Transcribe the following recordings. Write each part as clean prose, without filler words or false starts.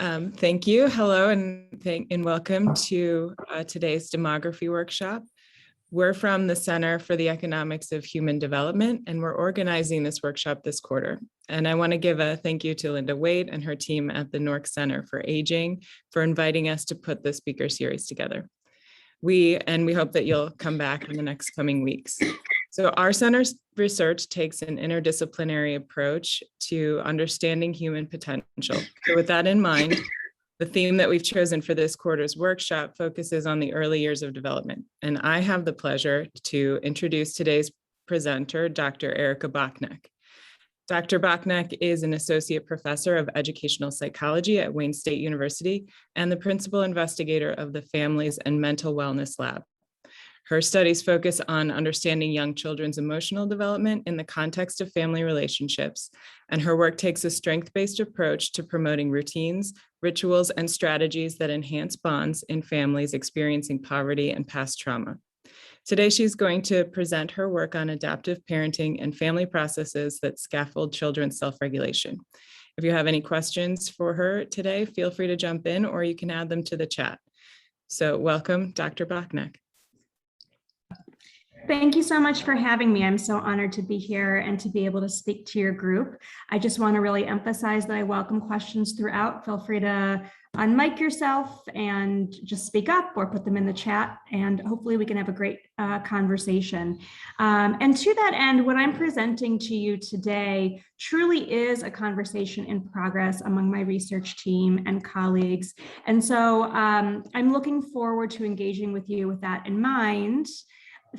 Thank you. Hello, and welcome to today's Demography Workshop. We're from the Center for the Economics of Human Development, and we're organizing this workshop this quarter. And I want to give a thank you to Linda Waite and her team at the Nork Center for Aging for inviting us to put the speaker series together. We hope that you'll come back in the next coming weeks. So our center's research takes an interdisciplinary approach to understanding human potential. So with that in mind, the theme that we've chosen for this quarter's workshop focuses on the early years of development. And I have the pleasure to introduce today's presenter, Dr. Erika Bocknek. Dr. Bocknek is an associate professor of educational psychology at Wayne State University and the principal investigator of the Families and Mental Wellness Lab. Her studies focus on understanding young children's emotional development in the context of family relationships, and her work takes a strength-based approach to promoting routines, rituals, and strategies that enhance bonds in families experiencing poverty and past trauma. Today, she's going to present her work on adaptive parenting and family processes that scaffold children's self-regulation. If you have any questions for her today, feel free to jump in or you can add them to the chat. So welcome, Dr. Bocknek. Thank you so much for having me. I'm so honored to be here and to be able to speak to your group. I just want to really emphasize that I welcome questions throughout. Feel free to unmic yourself and just speak up or put them in the chat, and hopefully we can have a great conversation. And to that end, what I'm presenting to you today truly is a conversation in progress among my research team and colleagues. And so I'm looking forward to engaging with you with that in mind.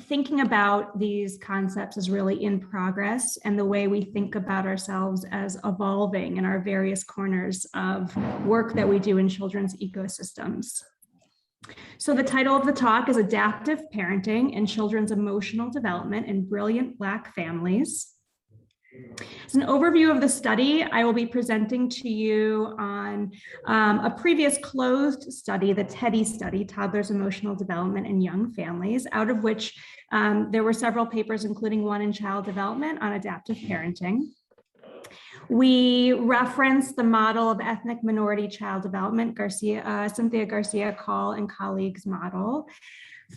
Thinking about these concepts is really in progress, and the way we think about ourselves as evolving in our various corners of work that we do in children's ecosystems. So the title of the talk is Adaptive Parenting and Children's Emotional Development in Brilliant Black Families. As an overview of the study, I will be presenting to you on a previous closed study, the TEDdy study, Toddlers' Emotional Development in Young Families, out of which there were several papers, including one in Child Development on adaptive parenting. We reference the model of ethnic minority child development, Cynthia Garcia-Call and colleagues model.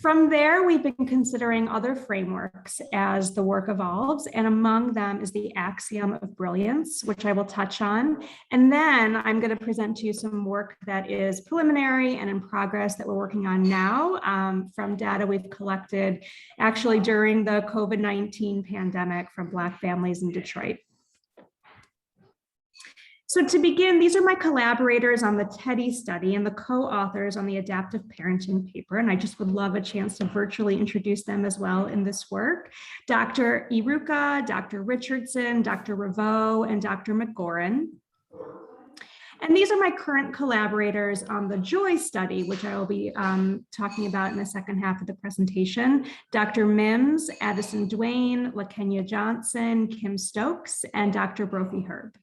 From there, we've been considering other frameworks as the work evolves, and among them is the Axiom of Brilliance, which I will touch on. And then I'm going to present to you some work that is preliminary and in progress that we're working on now from data we've collected actually during the COVID-19 pandemic from Black families in Detroit. So to begin, these are my collaborators on the TEDdy study and the co-authors on the adaptive parenting paper, and I just would love a chance to virtually introduce them as well in this work. Dr. Erika, Dr. Richardson, Dr. Ravo, and Dr. McGoran. And these are my current collaborators on the JOY study, which I will be talking about in the second half of the presentation. Dr. Mims, Addison Duane, LaKenya Johnson, Kim Stokes, and Dr. Brophy Herb.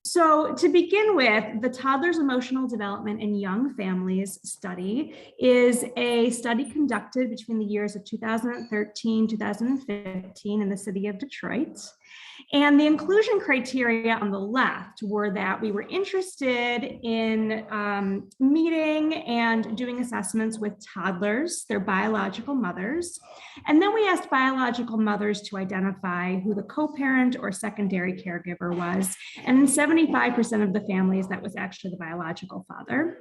So to begin with, the Toddlers' Emotional Development in Young Families study is a study conducted between the years of 2013, 2015 in the city of Detroit. And the inclusion criteria on the left were that we were interested in meeting and doing assessments with toddlers, their biological mothers. And then we asked biological mothers to identify who the co-parent or secondary caregiver was. And in 75% of the families, that was actually the biological father.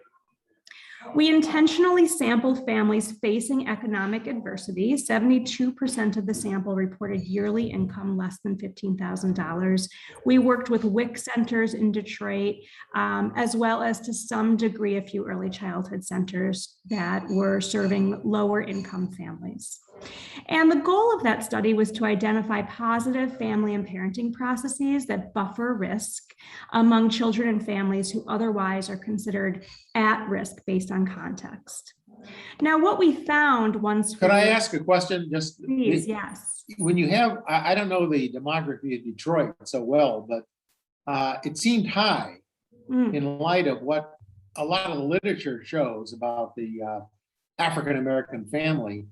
We intentionally sampled families facing economic adversity. 72% of the sample reported yearly income less than $15,000. We worked with WIC centers in Detroit, as well as to some degree, a few early childhood centers that were serving lower income families. And the goal of that study was to identify positive family and parenting processes that buffer risk among children and families who otherwise are considered at risk based on context. Now, what we found once— Could I ask a question? Just please, yes. When you have, I don't know the demography of Detroit so well, but it seemed high in light of what a lot of the literature shows about the African-American family.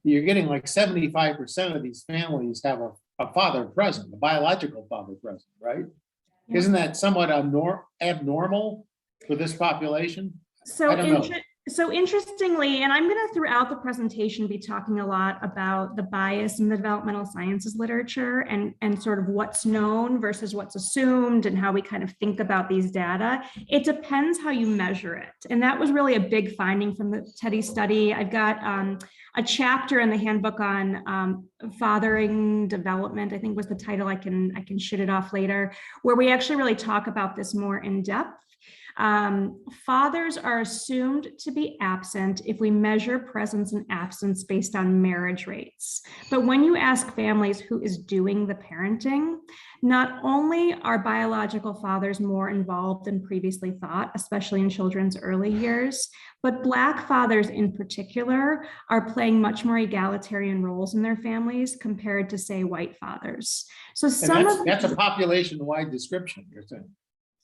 You're getting like 75% of these families have a father present, a biological father present, right? Yeah. Isn't that somewhat abnormal for this population? So, I don't know. So interestingly, and I'm going to throughout the presentation be talking a lot about the bias in the developmental sciences literature and sort of what's known versus what's assumed and how we kind of think about these data. It depends how you measure it. And that was really a big finding from the Teddy study. I've got a chapter in the handbook on fathering development, I think was the title. I can shoot it off later, where we actually really talk about this more in depth. Fathers are assumed to be absent if we measure presence and absence based on marriage rates. But when you ask families who is doing the parenting, not only are biological fathers more involved than previously thought, especially in children's early years, but Black fathers in particular are playing much more egalitarian roles in their families compared to, say, white fathers. So that's a population-wide description, you're saying.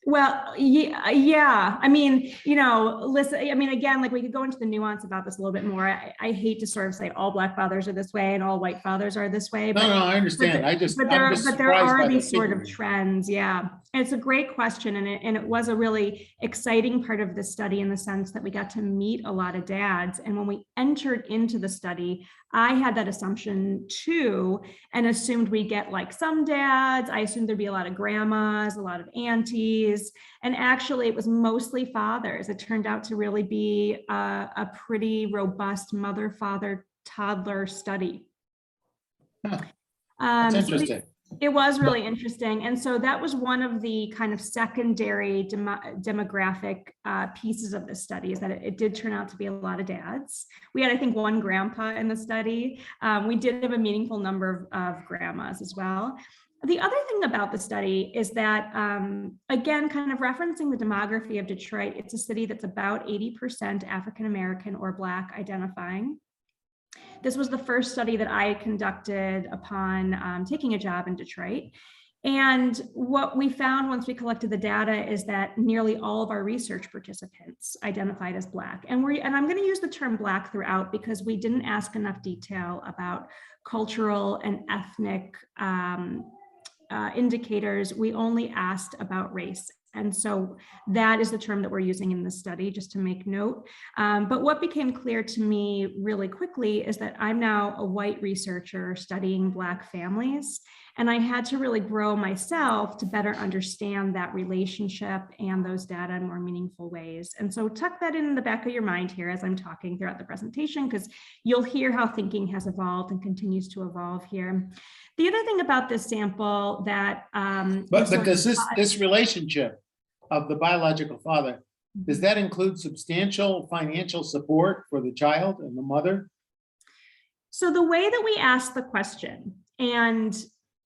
Well, yeah. I mean, listen, I mean, again, like we could go into the nuance about this a little bit more. I hate to sort of say all Black fathers are this way and all white fathers are this way. No, I understand. But there are these sort of trends. Yeah. And it's a great question. And it was a really exciting part of the study in the sense that we got to meet a lot of dads. And when we entered into the study, I had that assumption too, and assumed we'd get like some dads. I assumed there'd be a lot of grandmas, a lot of aunties, and actually it was mostly fathers. It turned out to really be a pretty robust mother, father, toddler study. That's interesting. It was really interesting. And so that was one of the kind of secondary demographic pieces of the study, is that it did turn out to be a lot of dads. We had, I think, one grandpa in the study. We did have a meaningful number of grandmas as well. The other thing about the study is that, again, kind of referencing the demography of Detroit, it's a city that's about 80% African-American or Black identifying. This was the first study that I conducted upon taking a job in Detroit. And what we found once we collected the data is that nearly all of our research participants identified as Black. And I'm going to use the term Black throughout because we didn't ask enough detail about cultural and ethnic indicators. We only asked about race. And so that is the term that we're using in this study, just to make note. But what became clear to me really quickly is that I'm now a white researcher studying Black families. And I had to really grow myself to better understand that relationship and those data in more meaningful ways. And so tuck that in the back of your mind here as I'm talking throughout the presentation, because you'll hear how thinking has evolved and continues to evolve here. The other thing about this sample that but does this relationship of the biological father, does that include substantial financial support for the child and the mother? So the way that we asked the question, and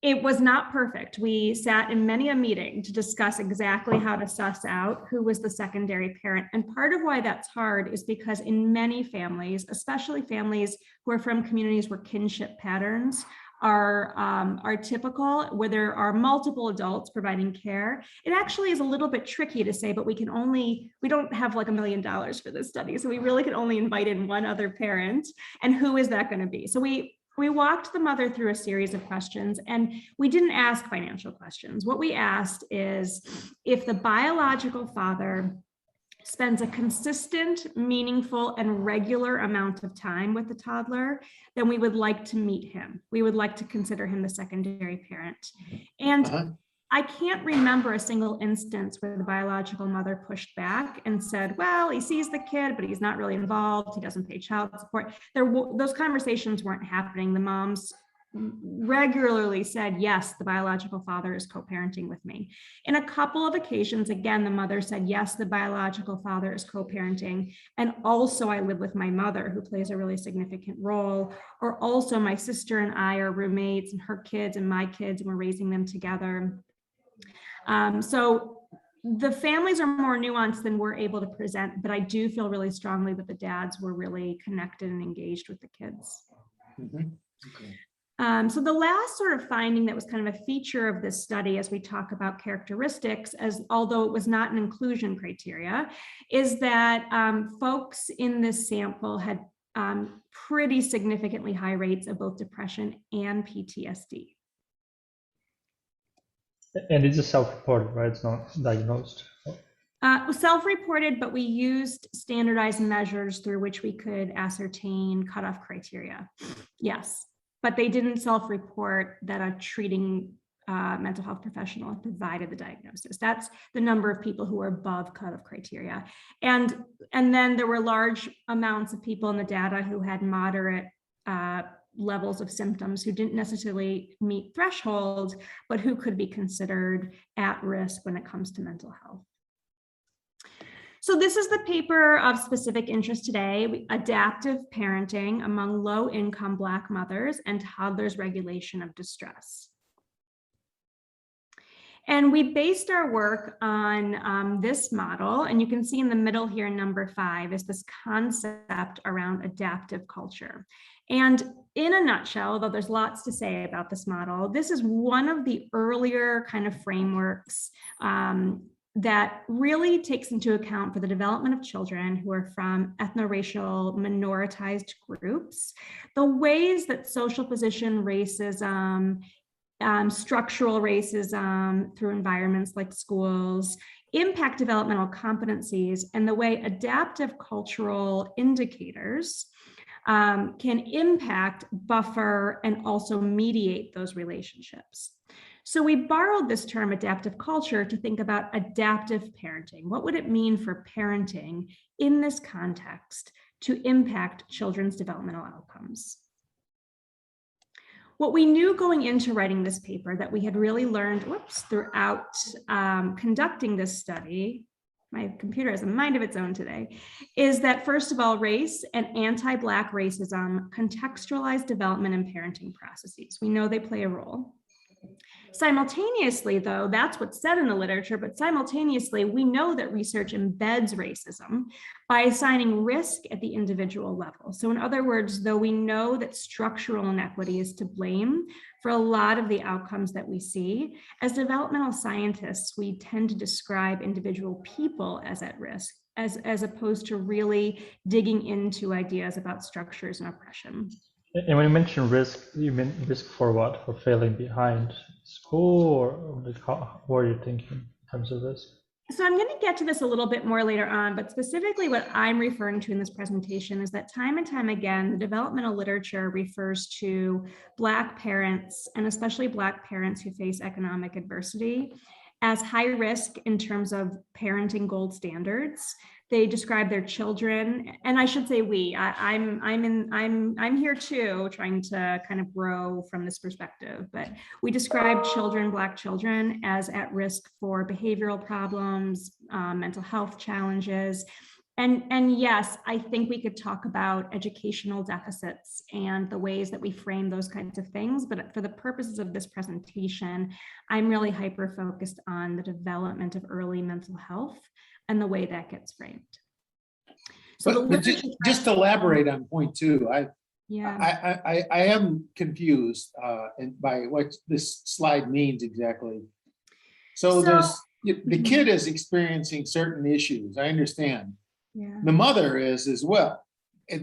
it was not perfect. We sat in many a meeting to discuss exactly how to suss out who was the secondary parent. And part of why that's hard is because in many families, especially families who are from communities where kinship patterns are typical, where there are multiple adults providing care, it actually is a little bit tricky to say, but we don't have like $1 million for this study. So we really could only invite in one other parent. And who is that going to be? So we walked the mother through a series of questions, and we didn't ask financial questions. What we asked is if the biological father spends a consistent, meaningful, and regular amount of time with the toddler, then we would like to meet him. We would like to consider him the secondary parent. And I can't remember a single instance where the biological mother pushed back and said, well, he sees the kid, but he's not really involved. He doesn't pay child support. Those conversations weren't happening. The moms regularly said, yes, the biological father is co-parenting with me. In a couple of occasions, again, the mother said, yes, the biological father is co-parenting. And also I live with my mother, who plays a really significant role. Or also my sister and I are roommates, and her kids and my kids, and we're raising them together. So the families are more nuanced than we're able to present, but I do feel really strongly that the dads were really connected and engaged with the kids. Mm-hmm. Okay. So the last sort of finding that was kind of a feature of this study, as we talk about characteristics, as although it was not an inclusion criteria, is that folks in this sample had pretty significantly high rates of both depression and PTSD. And it's just self-reported, right? It's not diagnosed. Self-reported, but we used standardized measures through which we could ascertain cutoff criteria. Yes, but they didn't self-report that a treating mental health professional had provided the diagnosis. That's the number of people who are above cutoff criteria. And then there were large amounts of people in the data who had moderate levels of symptoms, who didn't necessarily meet thresholds, but who could be considered at risk when it comes to mental health. So this is the paper of specific interest today, Adaptive Parenting Among Low-Income Black Mothers and Toddlers' Regulation of Distress. And we based our work on this model, and you can see in the middle here, number 5, is this concept around adaptive culture. And in a nutshell, although there's lots to say about this model, this is one of the earlier kind of frameworks that really takes into account for the development of children who are from ethno-racial minoritized groups, the ways that social position racism, structural racism through environments like schools impact developmental competencies, and the way adaptive cultural indicators can impact, buffer, and also mediate those relationships. So we borrowed this term adaptive culture to think about adaptive parenting. What would it mean for parenting in this context to impact children's developmental outcomes? What we knew going into writing this paper that we had really learned, throughout conducting this study, my computer has a mind of its own today, is that first of all, race and anti-Black racism contextualize development and parenting processes. We know they play a role. Simultaneously, though, that's what's said in the literature, but simultaneously, we know that research embeds racism by assigning risk at the individual level. So in other words, though we know that structural inequity is to blame for a lot of the outcomes that we see, as developmental scientists, we tend to describe individual people as at risk, as opposed to really digging into ideas about structures and oppression. And when you mention risk, you mean risk for what? For failing behind school, or like what are you thinking in terms of risk? So I'm going to get to this a little bit more later on, but specifically what I'm referring to in this presentation is that time and time again, the developmental literature refers to Black parents, and especially Black parents who face economic adversity, as high risk in terms of parenting gold standards. They describe their children, and I should say we. I'm here too, trying to kind of grow from this perspective. But we describe children, Black children, as at risk for behavioral problems, mental health challenges, and yes, I think we could talk about educational deficits and the ways that we frame those kinds of things. But for the purposes of this presentation, I'm really hyper-focused on the development of early mental health and the way that gets framed. So but just to elaborate on point 2, I am confused by what this slide means exactly. So there's the kid is experiencing certain issues. I understand. Yeah. The mother is as well.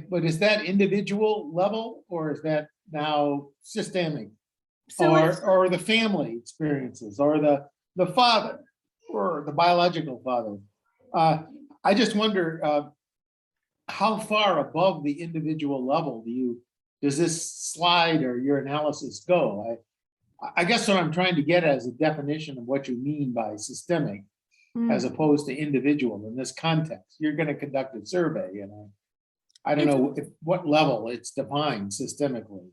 But is that individual level, or is that now systemic? Or the family experiences, or the father, or the biological father? I just wonder how far above the individual level does this slide or your analysis go? I guess what I'm trying to get at is a definition of what you mean by systemic as opposed to individual in this context. You're going to conduct a survey, and I don't know what level it's defined systemically.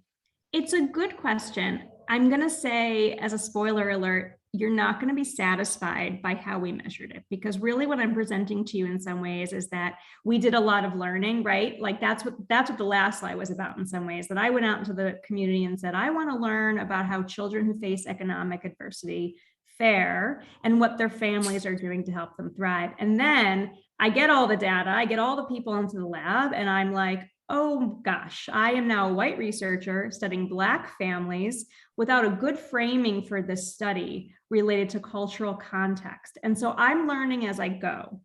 It's a good question. I'm going to say, as a spoiler alert, you're not going to be satisfied by how we measured it, because really what I'm presenting to you in some ways is that we did a lot of learning, right? Like that's what the last slide was about in some ways, that I went out into the community and said, I want to learn about how children who face economic adversity fare and what their families are doing to help them thrive. And then I get all the data, I get all the people into the lab, and I'm like, oh gosh, I am now a white researcher studying Black families without a good framing for this study related to cultural context. And so I'm learning as I go.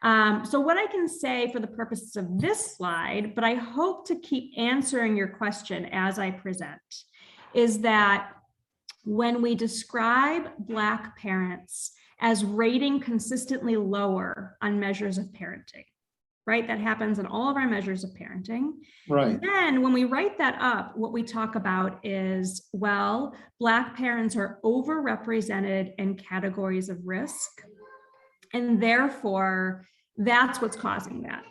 So what I can say for the purposes of this slide, but I hope to keep answering your question as I present, is that when we describe Black parents as rating consistently lower on measures of parenting, right? That happens in all of our measures of parenting. Right. Then when we write that up, what we talk about is, well, Black parents are overrepresented in categories of risk. And therefore, that's what's causing that.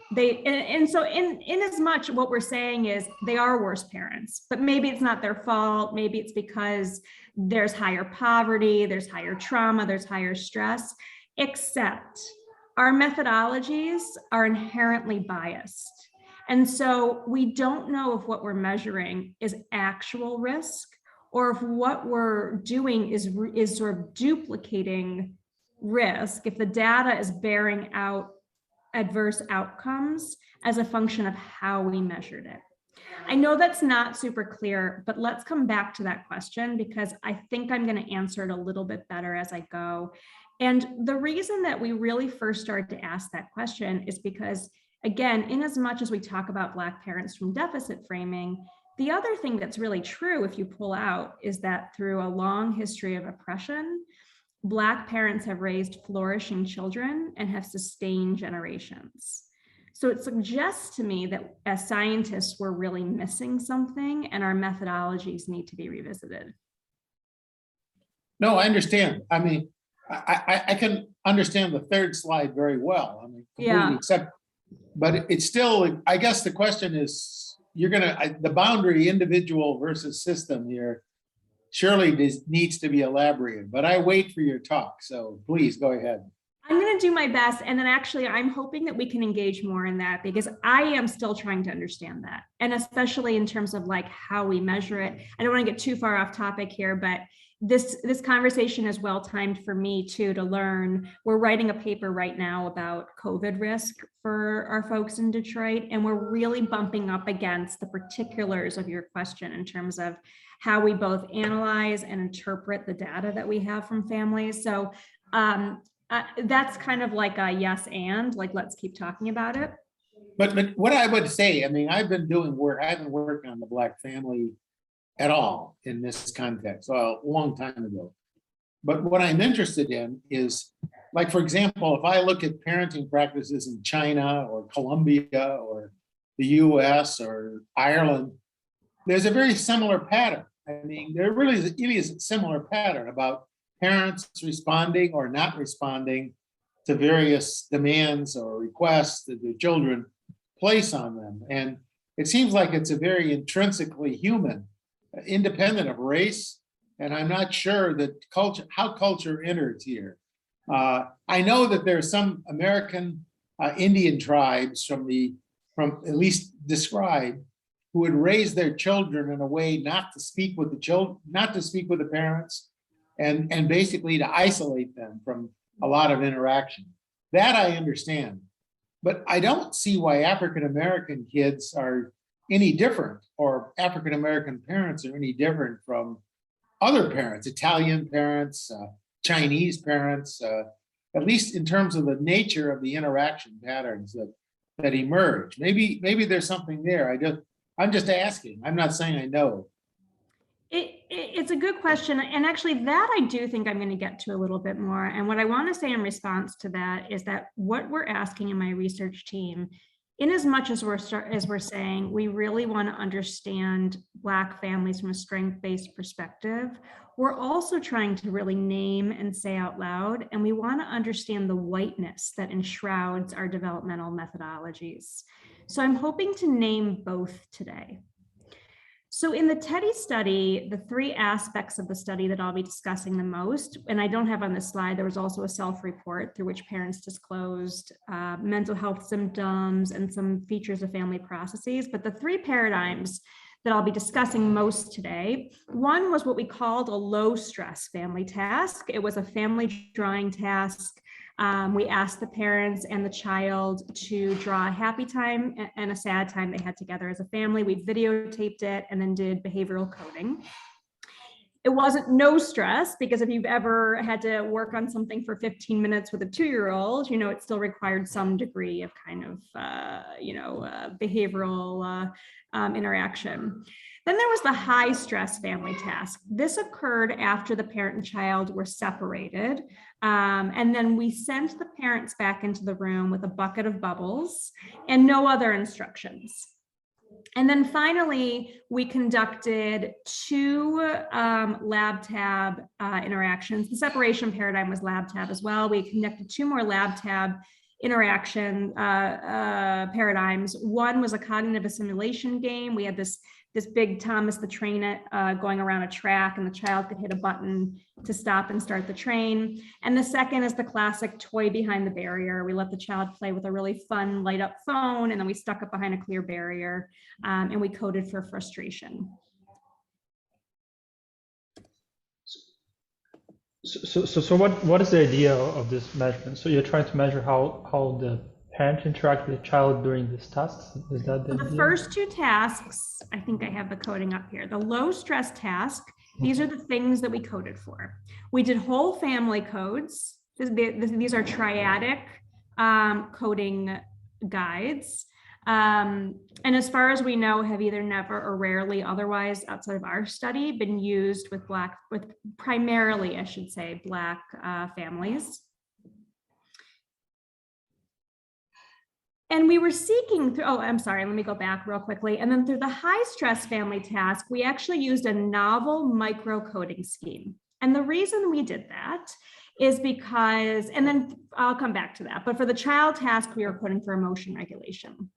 So in as much what we're saying is they are worse parents, but maybe it's not their fault. Maybe it's because there's higher poverty, there's higher trauma, there's higher stress, except our methodologies are inherently biased. And so we don't know if what we're measuring is actual risk or if what we're doing is sort of duplicating risk, if the data is bearing out adverse outcomes as a function of how we measured it. I know that's not super clear, but let's come back to that question because I think I'm going to answer it a little bit better as I go. And the reason that we really first started to ask that question is because, again, in as much as we talk about Black parents from deficit framing, the other thing that's really true if you pull out is that through a long history of oppression, Black parents have raised flourishing children and have sustained generations. So it suggests to me that as scientists, we're really missing something and our methodologies need to be revisited. No, I understand. I mean, I can understand the third slide very well. I mean, completely accept, but it's still, I guess the question is, the boundary individual versus system here surely this needs to be elaborated, but I wait for your talk. So please go ahead. I'm going to do my best. And then actually, I'm hoping that we can engage more in that because I am still trying to understand that. And especially in terms of like how we measure it. I don't want to get too far off topic here, but this conversation is well timed for me too, to learn. We're writing a paper right now about COVID risk for our folks in Detroit. And we're really bumping up against the particulars of your question in terms of how we both analyze and interpret the data that we have from families. So that's kind of like a yes and, like, let's keep talking about it. But what I would say, I mean, I've been working on the Black family at all in this context a long time ago. But what I'm interested in is, like, for example, if I look at parenting practices in China or Colombia or the US or Ireland, there's a very similar pattern. I mean, there really is a similar pattern about parents responding or not responding to various demands or requests that their children place on them. And it seems like it's a very intrinsically human, independent of race. And I'm not sure that how culture enters here. I know that there are some American Indian tribes from at least described, who would raise their children in a way not to speak with the children, not to speak with the parents, and basically to isolate them from a lot of interaction. That I understand. But I don't see why African-American kids are any different, or African-American parents are any different from other parents, Italian parents, Chinese parents, at least in terms of the nature of the interaction patterns that emerge. Maybe there's something there. I'm just asking. I'm not saying I know. It's a good question. And actually that I do think I'm going to get to a little bit more. And what I want to say in response to that is that what we're asking in my research team, in as much as we're saying, we really want to understand Black families from a strength-based perspective, we're also trying to really name and say out loud, and we want to understand the whiteness that enshrouds our developmental methodologies. So I'm hoping to name both today. So in the TEDdy study, the three aspects of the study that I'll be discussing the most, and I don't have on this slide, there was also a self-report through which parents disclosed mental health symptoms and some features of family processes, but the three paradigms that I'll be discussing most today, one was what we called a low stress family task. It was a family drawing task. We asked the parents and the child to draw a happy time and a sad time they had together as a family. We videotaped it and then did behavioral coding. It wasn't no stress, because if you've ever had to work on something for 15 minutes with a 2-year-old, you know, it still required some degree of kind of, behavioral interaction. Then there was the high stress family task. This occurred after the parent and child were separated. And then we sent the parents back into the room with a bucket of bubbles and no other instructions. And then finally, we conducted 2 lab tab interactions. The separation paradigm was lab tab as well. We conducted 2 more lab tab interaction paradigms. One was a cognitive assimilation game. We had this big Thomas the Train going around a track, and the child could hit a button to stop and start the train. And the second is the classic toy behind the barrier. We let the child play with a really fun light up phone, and then we stuck it behind a clear barrier, and we coded for frustration. So what is the idea of this measurement? So you're trying to measure how the parent interact with the child during these tasks? Is that the idea? First 2 tasks, I think I have the coding up here. The low stress task, these are the things that we coded for. We did whole family codes. These are triadic coding guides. And as far as we know, have either never or rarely otherwise outside of our study been used with primarily, I should say, Black families. And we were seeking through, I'm sorry, let me go back real quickly. And then through the high stress family task, we actually used a novel micro-coding scheme. And the reason we did that is because, and then I'll come back to that, but for the child task, we were coding for emotion regulation.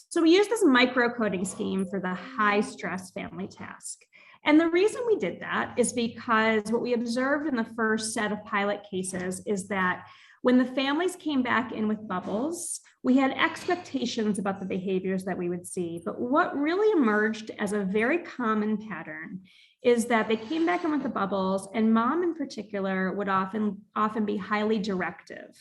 So we used this micro-coding scheme for the high stress family task. And the reason we did that is because what we observed in the first set of pilot cases is that when the families came back in with bubbles, we had expectations about the behaviors that we would see. But what really emerged as a very common pattern is that they came back in with the bubbles, and mom in particular would often be highly directive.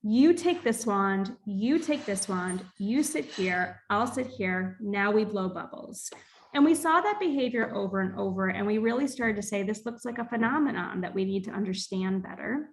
You take this wand, you take this wand, you sit here, I'll sit here, now we blow bubbles. And we saw that behavior over and over, and we really started to say, this looks like a phenomenon that we need to understand better.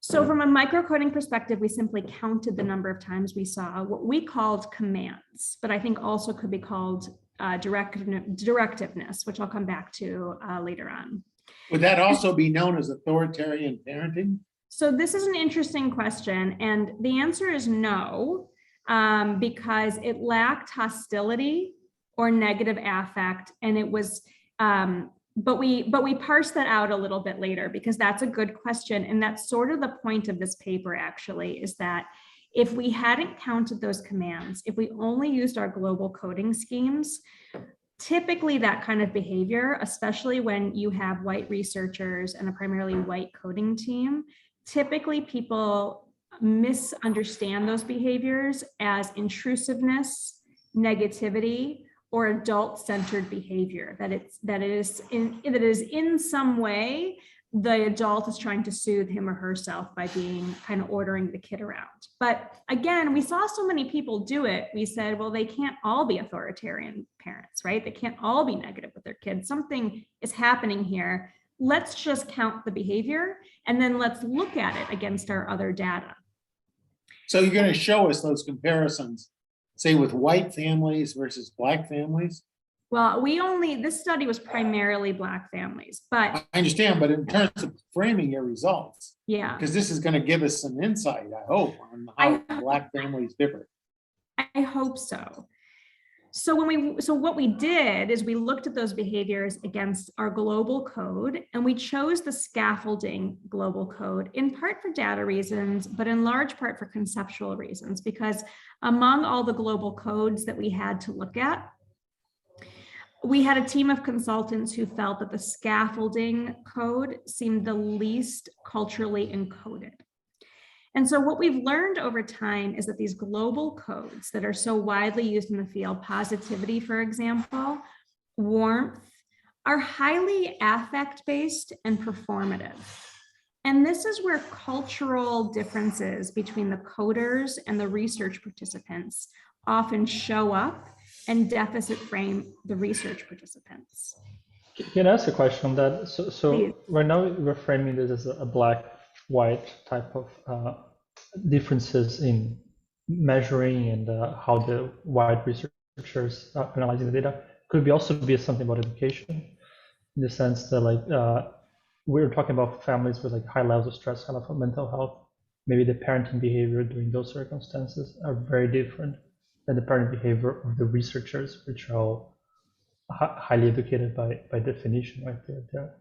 So from a microcoding perspective, we simply counted the number of times we saw what we called commands, but I think also could be called directiveness, which I'll come back to later on. Would that also be known as authoritarian parenting? So this is an interesting question, and the answer is no, because it lacked hostility or negative affect, and it was, but we parsed that out a little bit later, because that's a good question, and that's sort of the point of this paper actually, is that if we hadn't counted those commands, if we only used our global coding schemes, typically that kind of behavior, especially when you have white researchers and a primarily white coding team, typically people misunderstand those behaviors as intrusiveness, negativity, or adult-centered behavior, that it is in some way the adult is trying to soothe him or herself by being kind of ordering the kid around. But again, we saw so many people do it. We said, well, they can't all be authoritarian parents, right? They can't all be negative with their kids. Something is happening here. Let's just count the behavior, and then let's look at it against our other data. So you're going to show us those comparisons, say with white families versus Black families? Well, this study was primarily Black families, but I understand, but in terms of framing your results, yeah, because this is going to give us some insight, I hope, on how Black families differ. I hope so. So what we did is we looked at those behaviors against our global code, and we chose the scaffolding global code in part for data reasons, but in large part for conceptual reasons, because among all the global codes that we had to look at, we had a team of consultants who felt that the scaffolding code seemed the least culturally encoded. And so what we've learned over time is that these global codes that are so widely used in the field, positivity, for example, warmth, are highly affect-based and performative. And this is where cultural differences between the coders and the research participants often show up and deficit frame the research participants. Can I ask a question on that? So Please. right now we're framing this as a black-white type of differences in measuring and how the white researchers are analyzing the data. could also be something about education, in the sense that like we're talking about families with like high levels of stress, high level of mental health. Maybe the parenting behavior during those circumstances are very different than the parenting behavior of the researchers, which are all highly educated by definition, right there.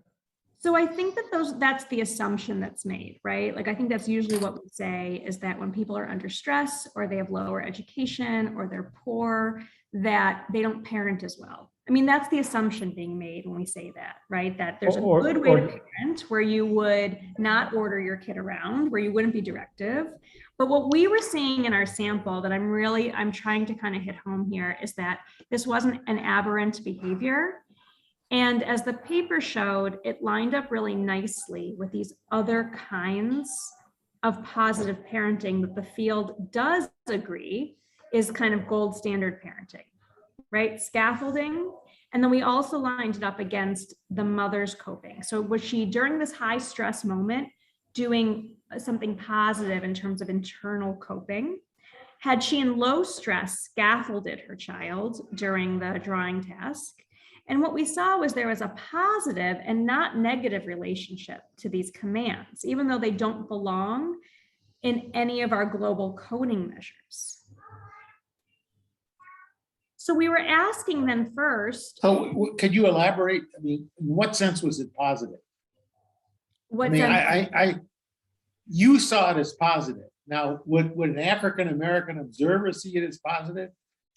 So I think that that's the assumption that's made, right? Like, I think that's usually what we say is that when people are under stress or they have lower education or they're poor, that they don't parent as well. I mean, that's the assumption being made when we say that, right? That there's a good way to parent where you would not order your kid around, where you wouldn't be directive. But what we were seeing in our sample that I'm trying to kind of hit home here is that this wasn't an aberrant behavior. And as the paper showed, it lined up really nicely with these other kinds of positive parenting that the field does agree is kind of gold standard parenting, right? Scaffolding. And then we also lined it up against the mother's coping. So was she, during this high stress moment, doing something positive in terms of internal coping? Had she, in low stress, scaffolded her child during the drawing task? And what we saw was there was a positive and not negative relationship to these commands, even though they don't belong in any of our global coding measures. So we were asking them first. So could you elaborate? I mean, in what sense was it positive? What I mean, sense? You saw it as positive. Now, would an African-American observer see it as positive?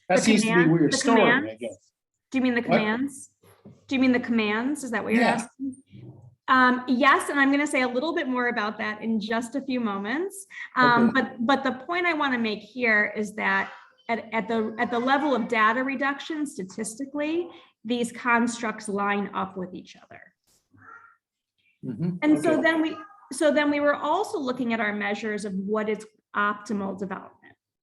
That seems to be where you're storing, I guess. Do you mean the commands? Do you mean the commands? Is that what you're asking? Yes, and I'm going to say a little bit more about that in just a few moments. But the point I want to make here is that at the level of data reduction, statistically, these constructs line up with each other. And so then we were also looking at our measures of what is optimal development.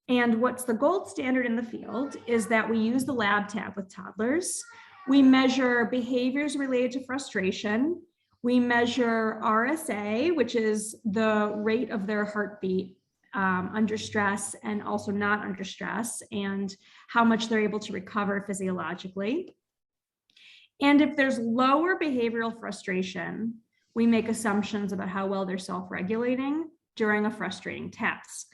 And what's the gold standard in the field is that we use the lab tab with toddlers. We measure behaviors related to frustration. We measure RSA, which is the rate of their heartbeat under stress and also not under stress, and how much they're able to recover physiologically. And if there's lower behavioral frustration, we make assumptions about how well they're self-regulating during a frustrating task.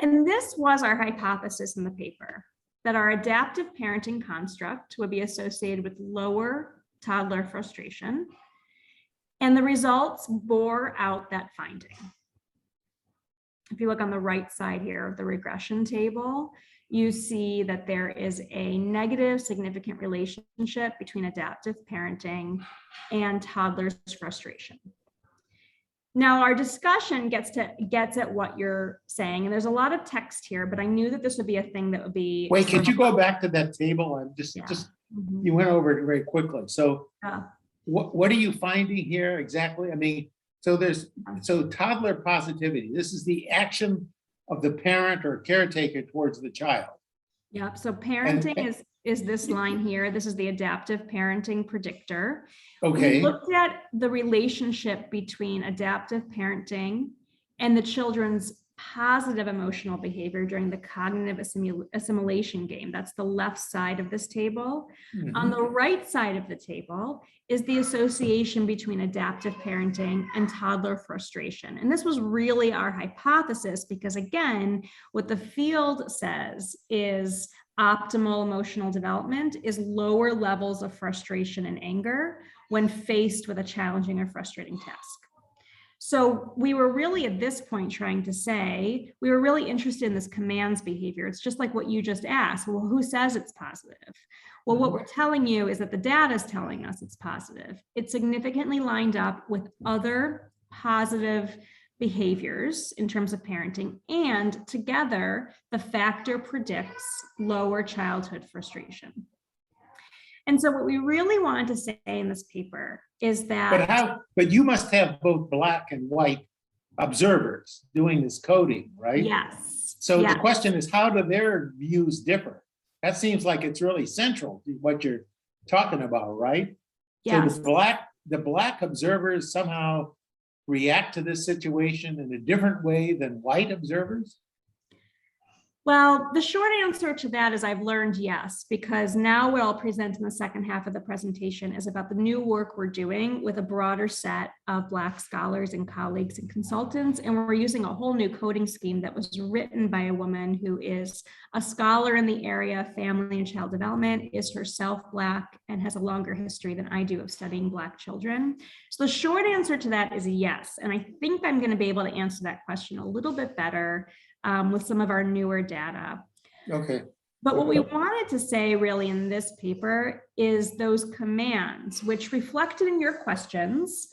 And this was our hypothesis in the paper, that our adaptive parenting construct would be associated with lower toddler frustration. And the results bore out that finding. If you look on the right side here of the regression table, you see that there is a negative significant relationship between adaptive parenting and toddlers' frustration. Now, our discussion gets at what you're saying, and there's a lot of text here, but I knew that this would be a thing that would be. Wait, could you go back to that table? And you went over it very quickly. So what are you finding here exactly? I mean, so toddler positivity, this is the action of the parent or caretaker towards the child. Yep, so parenting is this line here. This is the adaptive parenting predictor. Okay. We looked at the relationship between adaptive parenting and the children's positive emotional behavior during the cognitive assimilation game. That's the left side of this table. Mm-hmm. On the right side of the table is the association between adaptive parenting and toddler frustration. And this was really our hypothesis because, again, what the field says is optimal emotional development is lower levels of frustration and anger when faced with a challenging or frustrating task. So we were really at this point trying to say, we were really interested in this commands behavior. It's just like what you just asked. Well, who says it's positive? Well, what we're telling you is that the data is telling us it's positive. It's significantly lined up with other positive behaviors in terms of parenting, and together the factor predicts lower childhood frustration. And so what we really wanted to say in this paper is that but you must have both black and white observers doing this coding, right? Yes. So the question is, how do their views differ? That seems like it's really central to what you're talking about, right? Yes. So the black observers somehow react to this situation in a different way than white observers? Well, the short answer to that is I've learned yes, because now what I'll present in the second half of the presentation is about the new work we're doing with a broader set of Black scholars and colleagues and consultants. And we're using a whole new coding scheme that was written by a woman who is a scholar in the area of family and child development, is herself Black, and has a longer history than I do of studying Black children. So the short answer to that is yes. And I think I'm going to be able to answer that question a little bit better with some of our newer data. Okay. But what we wanted to say really in this paper is those commands, which reflected in your questions,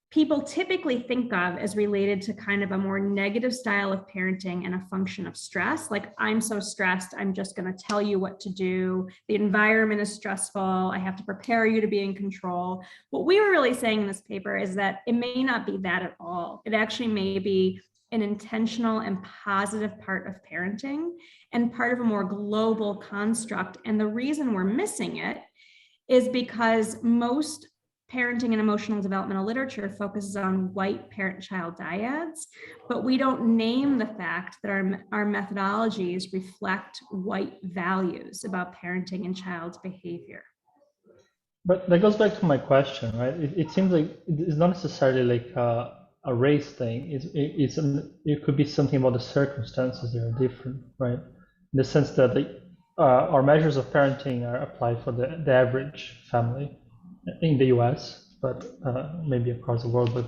people typically think of as related to kind of a more negative style of parenting and a function of stress. Like, I'm so stressed, I'm just going to tell you what to do. The environment is stressful. I have to prepare you to be in control. What we were really saying in this paper is that it may not be that at all. It actually may be an intentional and positive part of parenting and part of a more global construct. And the reason we're missing it is because most parenting and emotional developmental literature focuses on white parent-child dyads, but we don't name the fact that our methodologies reflect white values about parenting and child's behavior. But that goes back to my question, right? It seems like it's not necessarily like a race thing. It could be something about the circumstances that are different, right? In the sense that our measures of parenting are applied for the average family in the US, but maybe across the world, but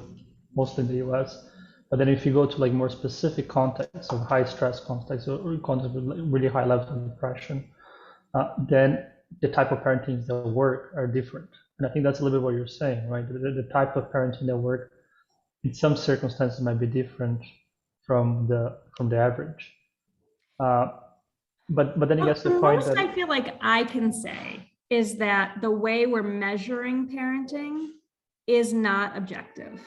mostly in the US. But then if you go to like more specific contexts of high stress contexts or contexts with really high levels of depression, then the type of parenting that work are different. And I think that's a little bit what you're saying, right? The type of parenting that work in some circumstances might be different from the average. But then I guess the point that I feel like I can say is that the way we're measuring parenting is not objective.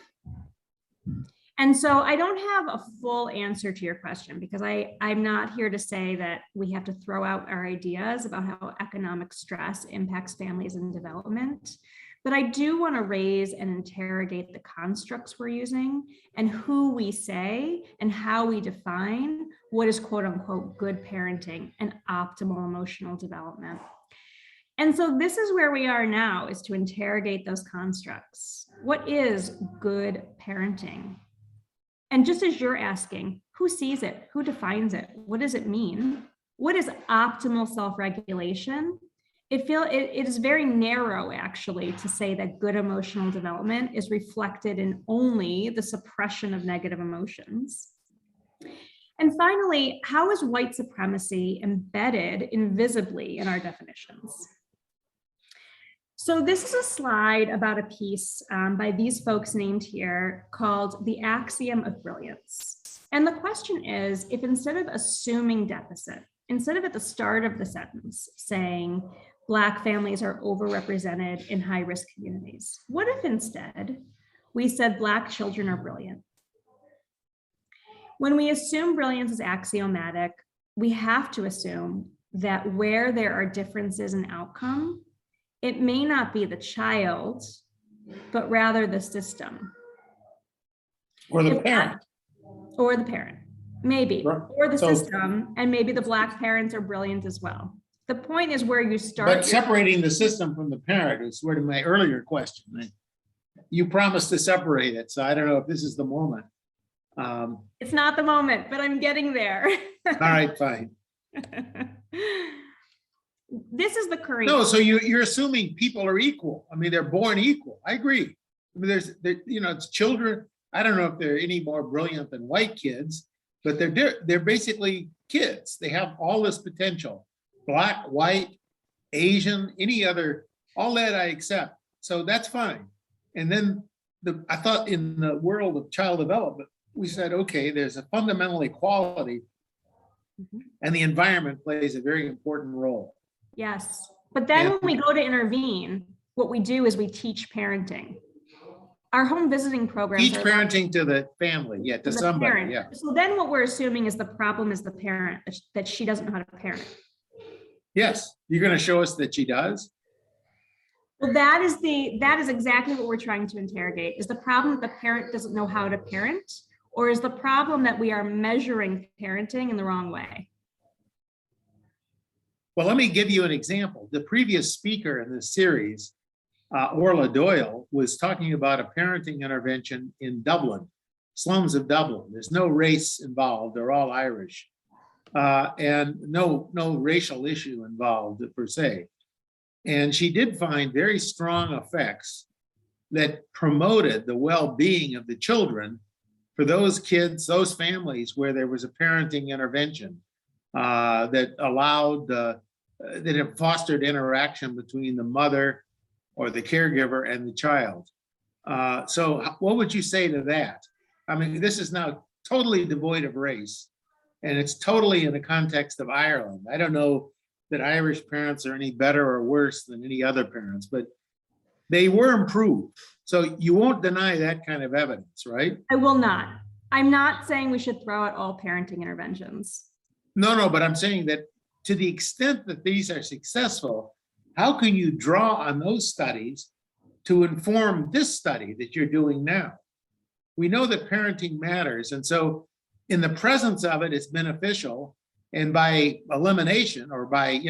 And so I don't have a full answer to your question, because I'm not here to say that we have to throw out our ideas about how economic stress impacts families and development. But I do want to raise and interrogate the constructs we're using and who we say and how we define what is quote unquote good parenting and optimal emotional development. And so this is where we are now, is to interrogate those constructs. What is good parenting? And just as you're asking, who sees it? Who defines it? What does it mean? What is optimal self-regulation? It is very narrow, actually, to say that good emotional development is reflected in only the suppression of negative emotions. And finally, how is white supremacy embedded invisibly in our definitions? So this is a slide about a piece by these folks named here called The Axiom of Brilliance. And the question is, if instead of assuming deficit, instead of at the start of the sentence saying, Black families are overrepresented in high-risk communities, what if instead we said Black children are brilliant? When we assume brilliance is axiomatic, we have to assume that where there are differences in outcome, it may not be the child, but rather the system. Or the parent. Or the parent, maybe, or the system, and maybe the Black parents are brilliant as well. The point is where you start. But separating the system from the parent is where to my earlier question. You promised to separate it, so I don't know if this is the moment. It's not the moment, but I'm getting there. All right, fine. This is the current. No, so you're assuming people are equal. I mean, they're born equal. I agree. I mean, it's children. I don't know if they're any more brilliant than white kids, but they're basically kids. They have all this potential. Black, white, Asian, any other, all that I accept. So that's fine. And then I thought in the world of child development, we said, okay, there's a fundamental equality, and the environment plays a very important role. Yes, but then when we go to intervene, what we do is we teach parenting. Our home visiting programs teach parenting to the family, to somebody, parent. Yeah. So then what we're assuming is the problem is the parent, that she doesn't know how to parent. Yes, you're going to show us that she does. Well, that is exactly what we're trying to interrogate. Is the problem that the parent doesn't know how to parent, or is the problem that we are measuring parenting in the wrong way? Well, let me give you an example. The previous speaker in this series, Orla Doyle, was talking about a parenting intervention in Dublin, slums of Dublin. There's no race involved, they're all Irish. And no racial issue involved per se. And she did find very strong effects that promoted the well-being of the children for those kids, those families where there was a parenting intervention that allowed, that it fostered interaction between the mother or the caregiver and the child. So what would you say to that? I mean, this is now totally devoid of race, and it's totally in the context of Ireland. I don't know that Irish parents are any better or worse than any other parents, but they were improved. So you won't deny that kind of evidence, right? I will not. I'm not saying we should throw out all parenting interventions. No, but I'm saying that to the extent that these are successful, how can you draw on those studies to inform this study that you're doing now? We know that parenting matters. And so in the presence of it, it's beneficial. And by elimination, or by,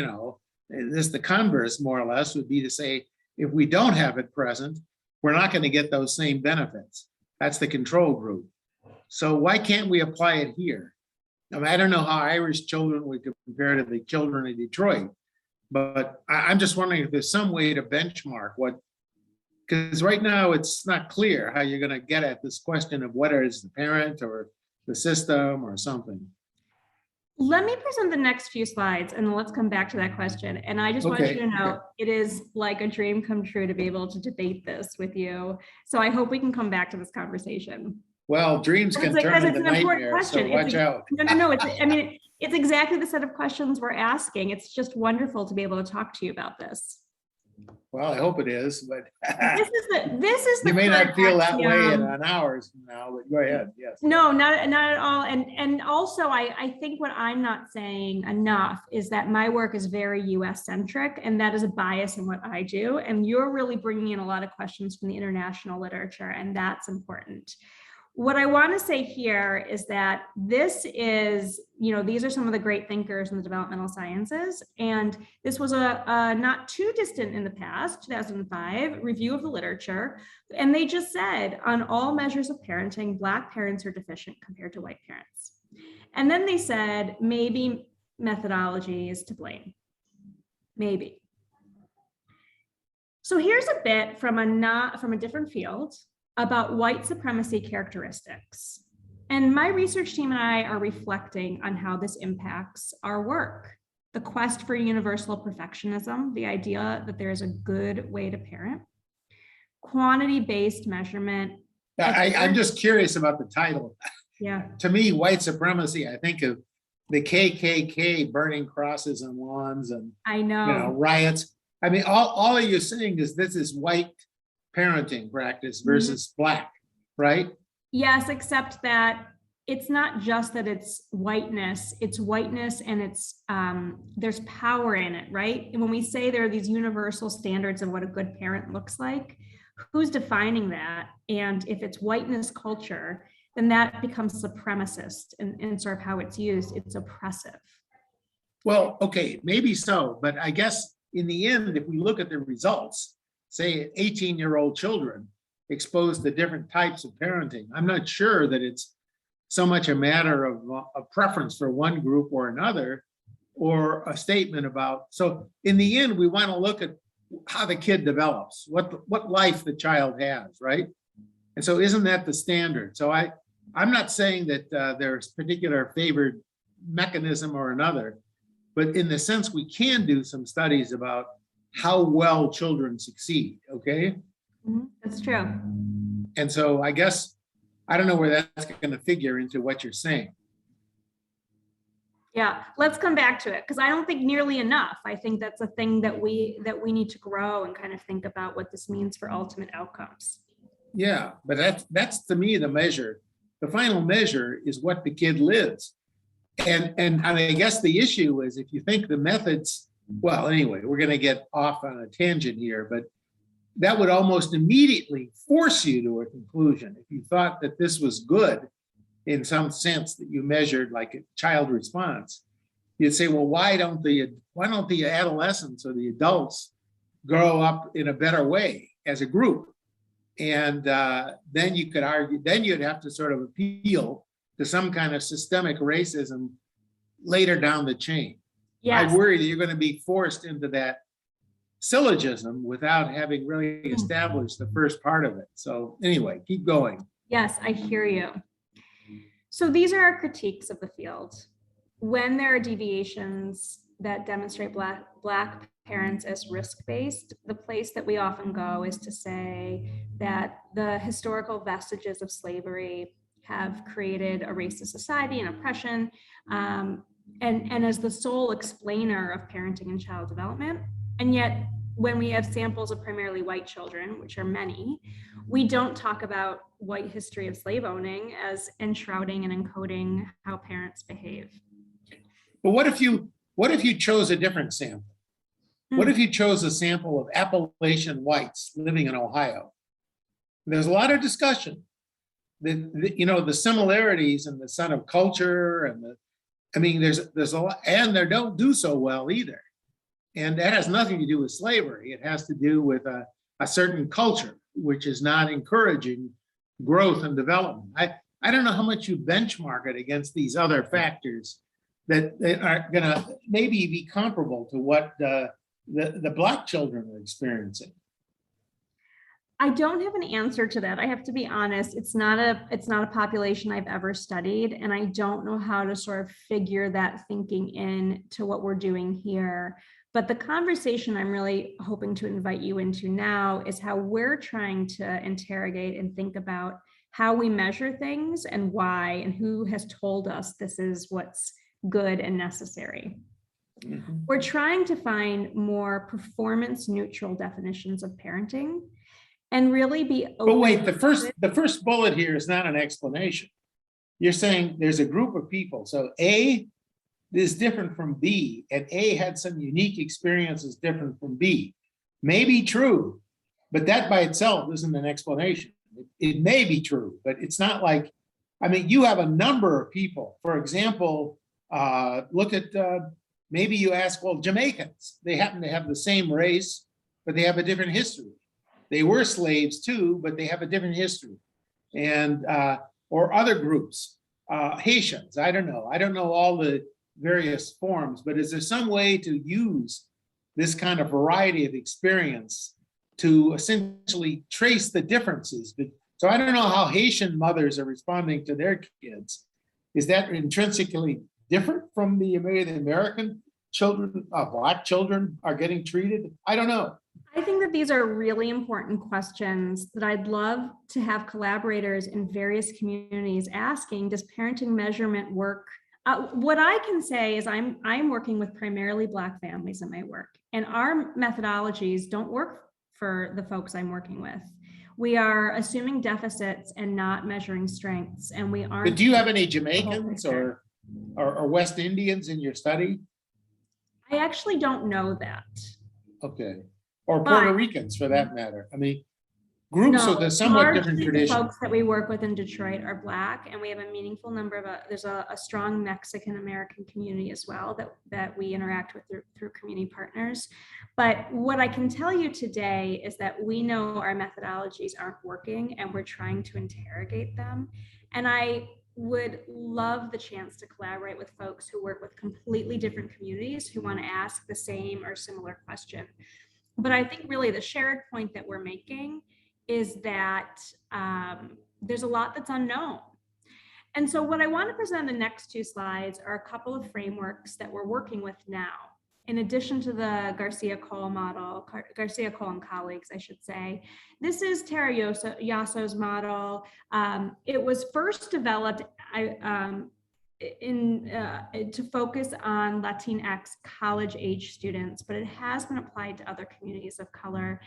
this the converse more or less would be to say, if we don't have it present, we're not going to get those same benefits. That's the control group. So why can't we apply it here? I mean, I don't know how Irish children would compare to the children in Detroit, but I'm just wondering if there's some way to benchmark what, because right now it's not clear how you're going to get at this question of whether it's the parent or the system or something. Let me present the next few slides and let's come back to that question. And I just want you to know, it is like a dream come true to be able to debate this with you. So I hope we can come back to this conversation. Well, dreams can turn into nightmares, so watch out. No. It's exactly the set of questions we're asking. It's just wonderful to be able to talk to you about this. Well, I hope it is, but this is the you may not feel that Axiom. way in an hour from now, but go ahead. Yes. No, not at all. And also, I think what I'm not saying enough is that my work is very US centric, and that is a bias in what I do. And you're really bringing in a lot of questions from the international literature, and that's important. What I want to say here is that this is, these are some of the great thinkers in the developmental sciences. And this was a not too distant in the past, 2005 review of the literature. And they just said, on all measures of parenting, Black parents are deficient compared to white parents. And then they said, maybe methodology is to blame. Maybe. So here's a bit from a different field about white supremacy characteristics. And my research team and I are reflecting on how this impacts our work. The quest for universal perfectionism, the idea that there is a good way to parent, quantity-based measurement. I'm just curious about the title. Yeah. To me, white supremacy, I think of the KKK burning crosses on lawns and I know. Riots. I mean, all of you saying is this is white parenting practice versus Black, right? Yes, except that it's not just that it's whiteness and it's there's power in it, right? And when we say there are these universal standards of what a good parent looks like, who's defining that? And if it's whiteness culture, then that becomes supremacist in sort of how it's used. It's oppressive. Well, okay, maybe so, but I guess in the end, if we look at the results, say 18-year-old children exposed to different types of parenting, I'm not sure that it's so much a matter of a preference for one group or another, or a statement about, so in the end, we want to look at how the kid develops, what life the child has, right? And so isn't that the standard? So I'm not saying that there's particular favored mechanism or another, but in the sense we can do some studies about how well children succeed, okay? That's true. And so I guess, I don't know where that's gonna figure into what you're saying. Yeah, let's come back to it, because I don't think nearly enough. I think that's a thing that we need to grow and kind of think about what this means for ultimate outcomes. Yeah, but that's to me the measure. The final measure is what the kid lives. And I guess the issue is, if you think the methods, well, anyway, we're going to get off on a tangent here, but that would almost immediately force you to a conclusion. If you thought that this was good in some sense, that you measured like a child response, you'd say, well, why don't the adolescents or the adults grow up in a better way as a group? And then you could argue, then you'd have to sort of appeal to some kind of systemic racism later down the chain. Yes. I worry that you're going to be forced into that syllogism without having really established the first part of it. So anyway, keep going. Yes, I hear you. So these are our critiques of the field. When there are deviations that demonstrate Black parents as risk-based, the place that we often go is to say that the historical vestiges of slavery have created a racist society and oppression, and as the sole explainer of parenting and child development. And yet, when we have samples of primarily white children, which are many, we don't talk about white history of slave owning as enshrouding and encoding how parents behave. But what if you chose a different sample? What if you chose a sample of Appalachian whites living in Ohio? There's a lot of discussion. The similarities in the son of culture and there's a lot, and they don't do so well either. And that has nothing to do with slavery. It has to do with a certain culture, which is not encouraging growth and development. I don't know how much you benchmark it against these other factors that are going to maybe be comparable to what the Black children are experiencing. I don't have an answer to that. I have to be honest. It's not a population I've ever studied, and I don't know how to sort of figure that thinking in to what we're doing here. But the conversation I'm really hoping to invite you into now is how we're trying to interrogate and think about how we measure things and why, and who has told us this is what's good and necessary. Mm-hmm. We're trying to find more performance neutral definitions of parenting and really be open. But wait, the first bullet here is not an explanation. You're saying there's a group of people. So A is different from B, and A had some unique experiences different from B. May be true, but that by itself isn't an explanation. It may be true, but it's not like, you have a number of people. For example, look at, maybe you ask, well, Jamaicans, they happen to have the same race, but they have a different history. They were slaves too, but they have a different history. And, or other groups, Haitians, I don't know all the various forms, but is there some way to use this kind of variety of experience to essentially trace the differences? So I don't know how Haitian mothers are responding to their kids. Is that intrinsically different from the American children, Black children are getting treated? I don't know. I think that these are really important questions that I'd love to have collaborators in various communities asking. Does parenting measurement work? What I can say is I'm working with primarily Black families in my work, and our methodologies don't work for the folks I'm working with. We are assuming deficits and not measuring strengths, and we aren't. But do you have any Jamaicans or West Indians in your study? I actually don't know that. Okay. Or Puerto Ricans for that matter. Groups with a somewhat different tradition. The folks that we work with in Detroit are Black, and we have a meaningful number of, there's a strong Mexican American community as well that we interact with through community partners. But what I can tell you today is that we know our methodologies aren't working, and we're trying to interrogate them. And I would love the chance to collaborate with folks who work with completely different communities who want to ask the same or similar question. But I think really the shared point that we're making is that there's a lot that's unknown. And so what I want to present in the next two slides are a couple of frameworks that we're working with now. In addition to the Garcia-Cole model, Garcia-Cole and colleagues, I should say, this is Tara Yasso's model. It was first developed to focus on Latinx college-age students, but it has been applied to other communities of color.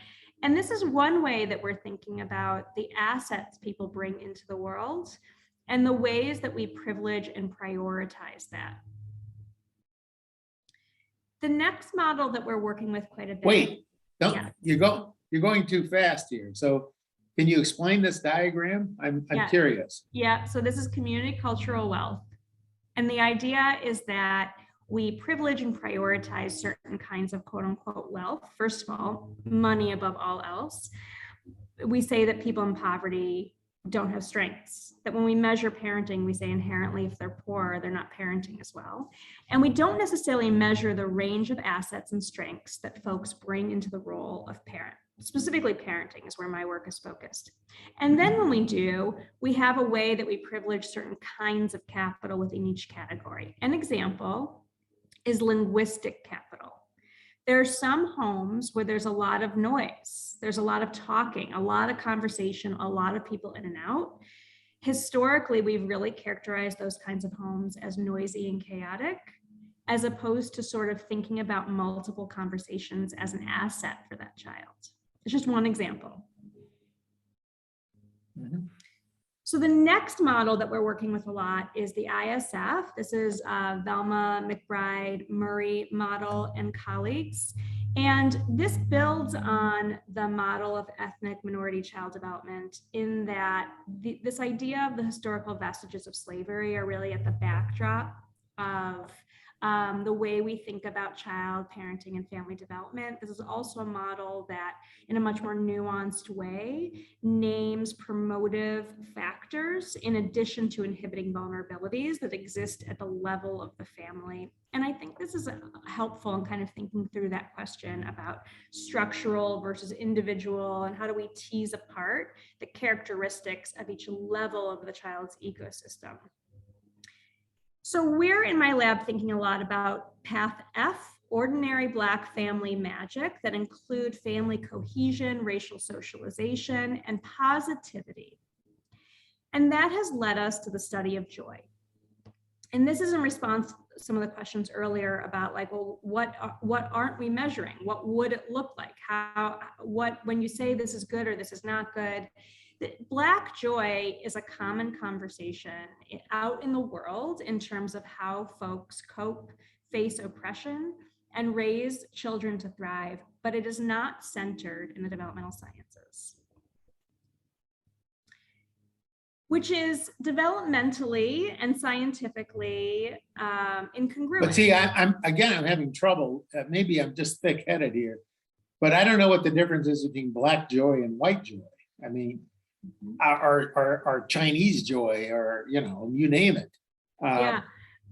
And this is one way that we're thinking about the assets people bring into the world and the ways that we privilege and prioritize that. The next model that we're working with quite a bit. Wait, Yeah. You're going too fast here. So can you explain this diagram? I'm curious. Yeah, so this is community cultural wealth. And the idea is that we privilege and prioritize certain kinds of quote unquote wealth. First of all, money above all else. We say that people in poverty don't have strengths, that when we measure parenting, we say inherently if they're poor, they're not parenting as well. And we don't necessarily measure the range of assets and strengths that folks bring into the role of parent. Specifically, parenting is where my work is focused. And then when we do, we have a way that we privilege certain kinds of capital within each category. An example is linguistic capital. There are some homes where there's a lot of noise, there's a lot of talking, a lot of conversation, a lot of people in and out. Historically, we've really characterized those kinds of homes as noisy and chaotic, as opposed to sort of thinking about multiple conversations as an asset for that child. It's just one example. Mhm. So the next model that we're working with a lot is the ISF. This is Velma McBride Murray model and colleagues. And this builds on the model of ethnic minority child development in that this idea of the historical vestiges of slavery are really at the backdrop of the way we think about child parenting and family development. This is also a model that, in a much more nuanced way, names promotive factors in addition to inhibiting vulnerabilities that exist at the level of the family. And I think this is helpful in kind of thinking through that question about structural versus individual, and how do we tease apart the characteristics of each level of the child's ecosystem. So we're in my lab thinking a lot about path F, ordinary Black family magic that include family cohesion, racial socialization, and positivity. And that has led us to the study of joy. And this is in response to some of the questions earlier about like, well, what aren't we measuring? What would it look like? When you say this is good or this is not good, Black joy is a common conversation out in the world in terms of how folks cope, face oppression, and raise children to thrive, but it is not centered in the developmental sciences, which is developmentally and scientifically incongruent. But see, I'm having trouble. Maybe I'm just thick-headed here, but I don't know what the difference is between Black joy and white joy. I mean, our Chinese joy, or you name it. Yeah.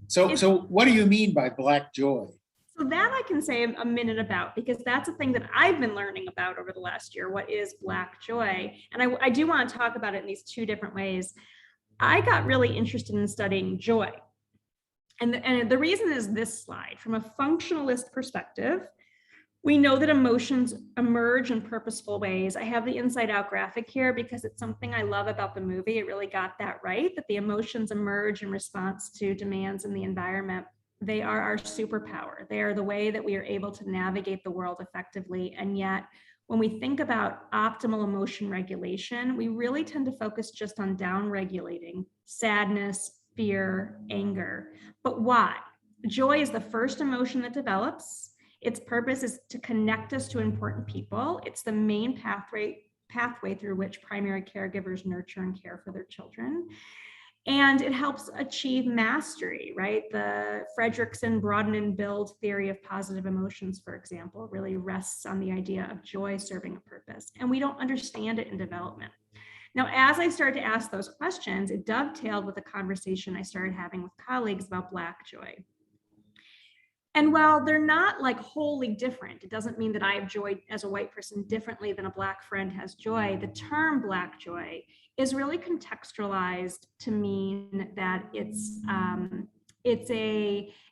So what do you mean by Black joy? So that I can say a minute about, because that's a thing that I've been learning about over the last year. What is Black joy? And I do want to talk about it in these two different ways. I got really interested in studying joy. And the reason is this slide. From a functionalist perspective, we know that emotions emerge in purposeful ways. I have the inside out graphic here because it's something I love about the movie. It really got that right, that the emotions emerge in response to demands in the environment. They are our superpower. They are the way that we are able to navigate the world effectively. And yet, when we think about optimal emotion regulation, we really tend to focus just on down-regulating sadness, fear, anger. But why? Joy is the first emotion that develops. Its purpose is to connect us to important people. It's the main pathway through which primary caregivers nurture and care for their children. And it helps achieve mastery, right? The Fredrickson broaden and build theory of positive emotions, for example, really rests on the idea of joy serving a purpose. And we don't understand it in development. Now, as I started to ask those questions, it dovetailed with a conversation I started having with colleagues about Black joy. And while they're not like wholly different, it doesn't mean that I have joy as a white person differently than a Black friend has joy. The term Black joy is really contextualized to mean that it's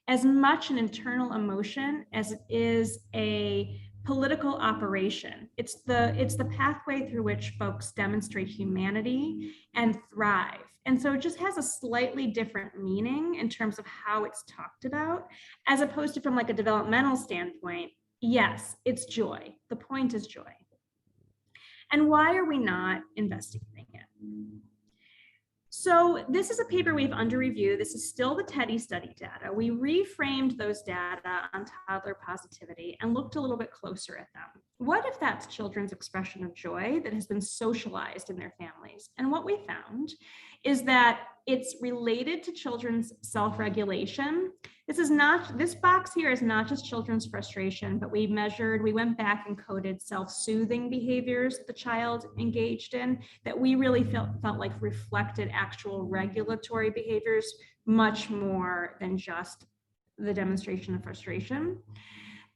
as much an internal emotion as it is a political operation. It's the pathway through which folks demonstrate humanity and thrive. And so it just has a slightly different meaning in terms of how it's talked about, as opposed to from like a developmental standpoint. Yes, it's joy. The point is joy. And why are we not investigating it? So this is a paper we have under review. This is still the TEDdy study data. We reframed those data on toddler positivity and looked a little bit closer at them. What if that's children's expression of joy that has been socialized in their families? And what we found is that it's related to children's self-regulation. This box here is not just children's frustration, but we went back and coded self-soothing behaviors the child engaged in that we really felt like reflected actual regulatory behaviors much more than just the demonstration of frustration.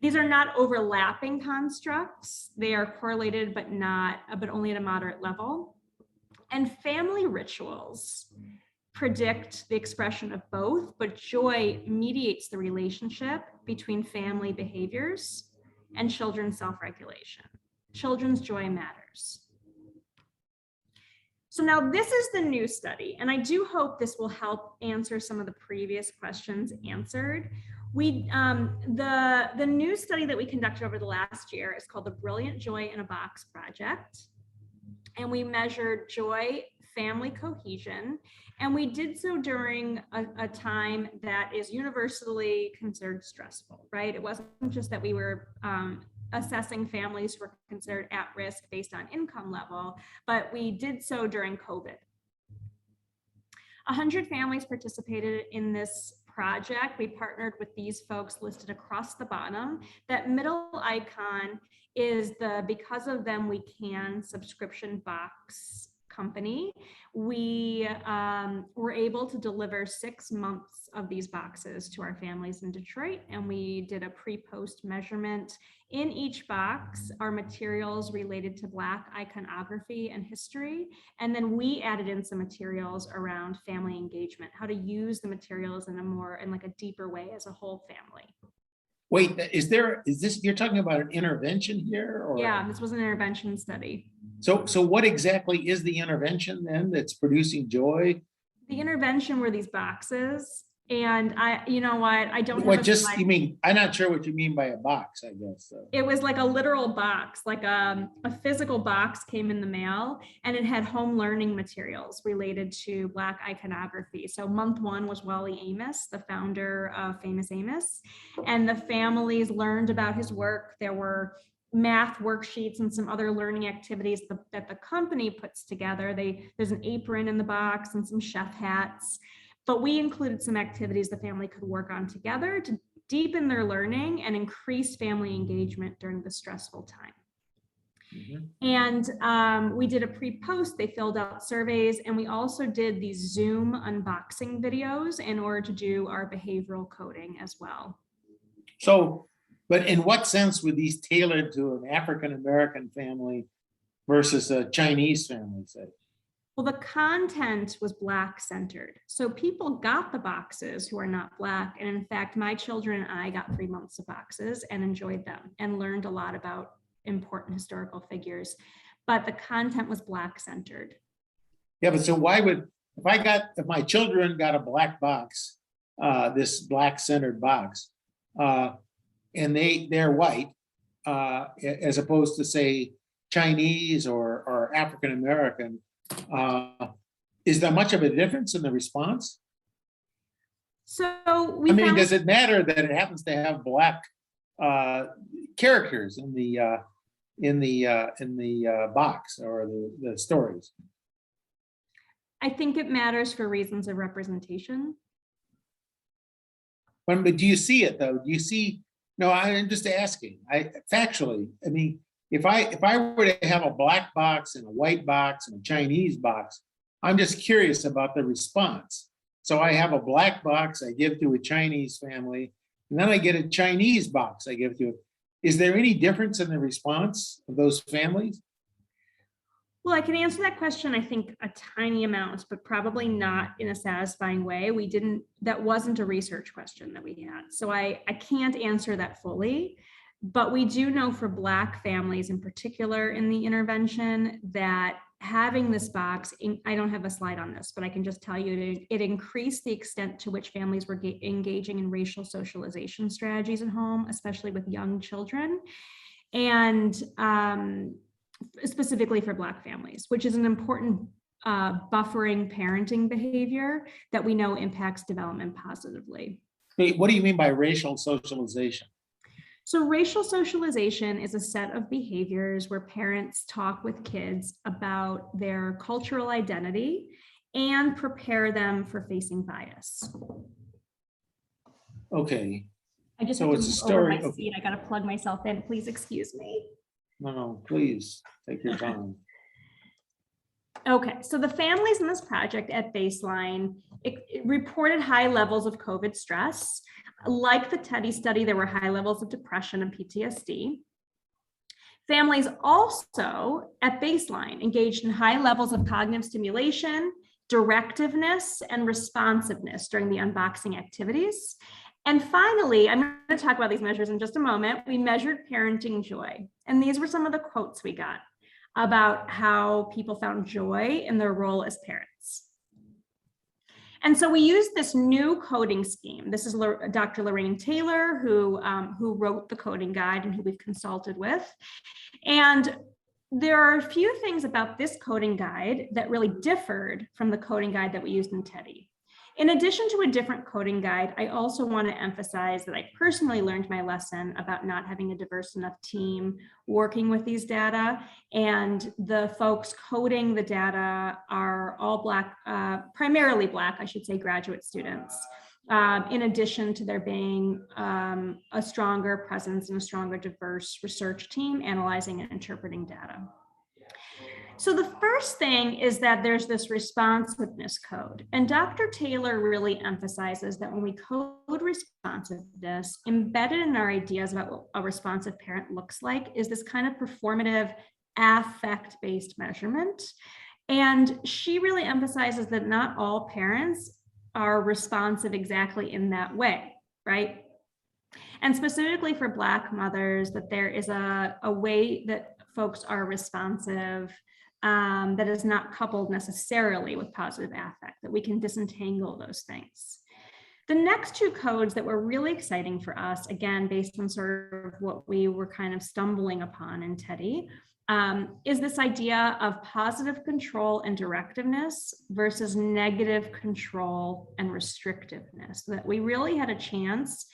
These are not overlapping constructs. They are correlated, but only at a moderate level. And family rituals predict the expression of both, but joy mediates the relationship between family behaviors and children's self-regulation. Children's joy matters. So now this is the new study, and I do hope this will help answer some of the previous questions answered. The new study that we conducted over the last year is called the Brilliant Joy in a Box Project. And we measured joy, family cohesion, and we did so during a time that is universally considered stressful, right? It wasn't just that we were assessing families who were considered at risk based on income level, but we did so during COVID. 100 families participated in this project. We partnered with these folks listed across the bottom. That middle icon is the Because of Them We Can subscription box company. We were able to deliver 6 months of these boxes to our families in Detroit, and we did a pre-post measurement. In each box are materials related to Black iconography and history, and then we added in some materials around family engagement, how to use the materials in a deeper way as a whole family. Wait, is this, you're talking about an intervention here? Or? Yeah, this was an intervention study. So what exactly is the intervention then that's producing joy? The intervention were these boxes. And you know what, I don't What just, you mean, I'm not sure what you mean by a box, I guess. So. It was like a literal box, like a physical box came in the mail, and it had home learning materials related to Black iconography. So month 1 was Wally Amos, the founder of Famous Amos, and the families learned about his work. There were math worksheets and some other learning activities that the company puts together. There's an apron in the box and some chef hats. But we included some activities the family could work on together to deepen their learning and increase family engagement during the stressful time. Mm-hmm. And we did a pre-post, they filled out surveys, and we also did these Zoom unboxing videos in order to do our behavioral coding as well. So, but in what sense were these tailored to an African-American family versus a Chinese family, say? Well, the content was Black centered. So people got the boxes who are not Black. And in fact, my children and I got 3 months of boxes and enjoyed them and learned a lot about important historical figures. But the content was Black centered. Yeah, but so why would, if my children got a Black box, this Black centered box, and they're white, as opposed to say Chinese or African-American, is there much of a difference in the response? So does it matter that it happens to have Black characters in the box or the stories? I think it matters for reasons of representation. But do you see it though? Do you see? No, I'm just asking. Factually, I mean, if I were to have a Black box and a white box and a Chinese box, I'm just curious about the response. So I have a Black box I give to a Chinese family, and then I get a Chinese box I give to it. Is there any difference in the response of those families? Well, I can answer that question, I think, a tiny amount, but probably not in a satisfying way. That wasn't a research question that we had. So I can't answer that fully. But we do know for Black families in particular in the intervention that having this box, I don't have a slide on this, but I can just tell you it increased the extent to which families were engaging in racial socialization strategies at home, especially with young children, and specifically for Black families, which is an important buffering parenting behavior that we know impacts development positively. Wait, what do you mean by racial socialization? So racial socialization is a set of behaviors where parents talk with kids about their cultural identity and prepare them for facing bias. Okay, I just So have to it's a move over story- my seat. I got to plug myself in. Please excuse me. no, please, take your time. Okay, so the families in this project at baseline, it reported high levels of COVID stress. Like the Teddy study, there were high levels of depression and PTSD. Families also at baseline engaged in high levels of cognitive stimulation, directiveness, and responsiveness during the unboxing activities. And finally, I'm going to talk about these measures in just a moment. We measured parenting joy. And these were some of the quotes we got about how people found joy in their role as parents. And so we used this new coding scheme. This is Dr. Lorraine Taylor, who wrote the coding guide and who we've consulted with. And there are a few things about this coding guide that really differed from the coding guide that we used in Teddy. In addition to a different coding guide, I also want to emphasize that I personally learned my lesson about not having a diverse enough team working with these data, and the folks coding the data are all Black, primarily Black, I should say, graduate students, in addition to there being a stronger presence and a stronger diverse research team analyzing and interpreting data. So the first thing is that there's this responsiveness code, and Dr. Taylor really emphasizes that when we code responsiveness, embedded in our ideas about what a responsive parent looks like is this kind of performative affect-based measurement. And she really emphasizes that not all parents are responsive exactly in that way, right? And specifically for Black mothers, that there is a way that folks are responsive that is not coupled necessarily with positive affect, that we can disentangle those things. The next two codes that were really exciting for us, again, based on sort of what we were kind of stumbling upon in Teddy, is this idea of positive control and directiveness versus negative control and restrictiveness, that we really had a chance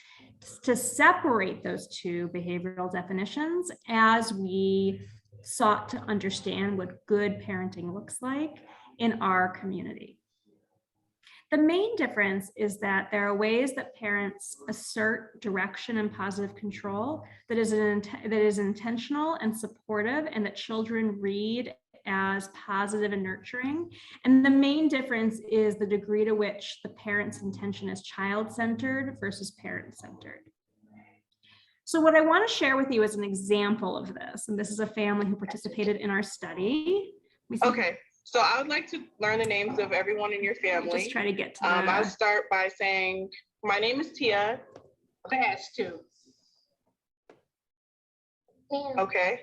to separate those two behavioral definitions as we sought to understand what good parenting looks like in our community. The main difference is that there are ways that parents assert direction and positive control that is intentional and supportive, and that children read as positive and nurturing. And the main difference is the degree to which the parent's intention is child-centered versus parent-centered. So what I want to share with you is an example of this. And this is a family who participated in our study. Okay, so I would like to learn the names of everyone in your family. Just try to get to I'll start by saying, my name is Tia. Fast too. Okay.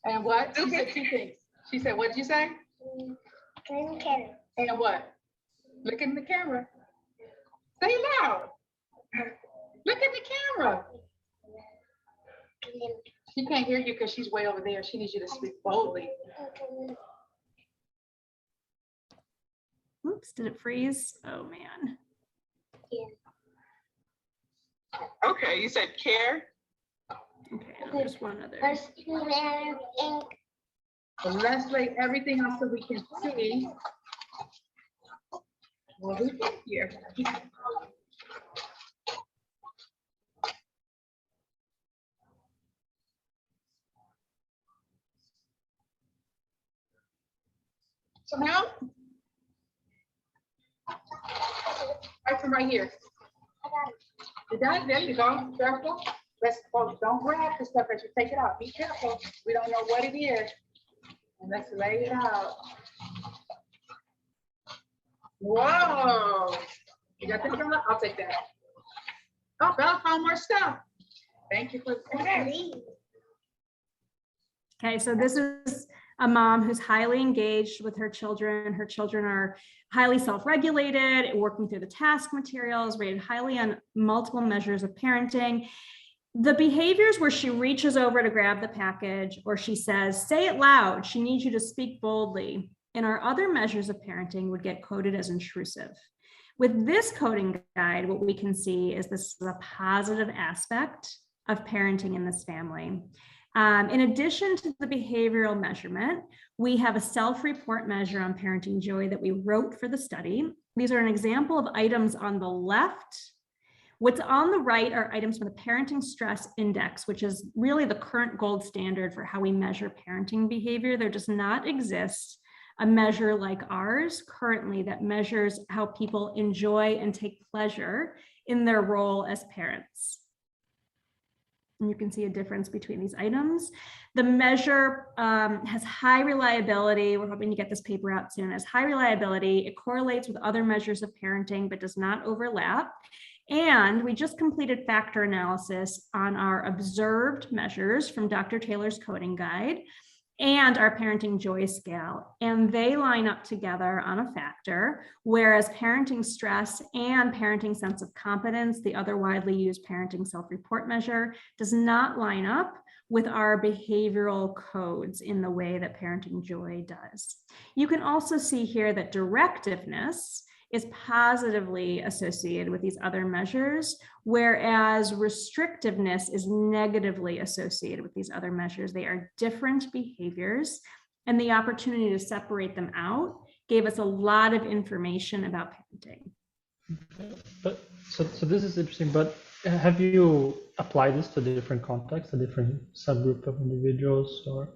And what? She Okay. said two things. She said, what did you say? And what? Look in the camera. Say it loud. Look at the camera. She can't hear you because she's way over there. She needs you to speak boldly. Oops, did it freeze? Oh, man. Okay, you said care. Okay, there's one other. So let's lay everything else so we can see. What we did here. So now, right from right here. You got it? There you go. Careful. Let's don't grab the stuff as you take it out. Be careful. We don't know what it is. And let's lay it out. Whoa. You got this one? I'll take that. Oh, Bella found more stuff. Thank you for that. Okay, so this is a mom who's highly engaged with her children. Her children are highly self-regulated, working through the task materials, rated highly on multiple measures of parenting. The behaviors where she reaches over to grab the package, or she says, say it loud, she needs you to speak boldly, in our other measures of parenting would get coded as intrusive. With this coding guide, what we can see is this is a positive aspect of parenting in this family. In addition to the behavioral measurement, we have a self-report measure on parenting joy that we wrote for the study. These are an example of items on the left. What's on the right are items from the Parenting Stress Index, which is really the current gold standard for how we measure parenting behavior. There does not exist a measure like ours currently that measures how people enjoy and take pleasure in their role as parents. And you can see a difference between these items. The measure has high reliability. We're hoping to get this paper out soon. It has high reliability. It correlates with other measures of parenting, but does not overlap. And we just completed factor analysis on our observed measures from Dr. Taylor's coding guide and our parenting joy scale. And they line up together on a factor, whereas parenting stress and parenting sense of competence, the other widely used parenting self-report measure, does not line up with our behavioral codes in the way that parenting joy does. You can also see here that directiveness is positively associated with these other measures, whereas restrictiveness is negatively associated with these other measures. They are different behaviors, and the opportunity to separate them out gave us a lot of information about parenting. But so this is interesting, but have you applied this to different contexts, a different subgroup of individuals, or?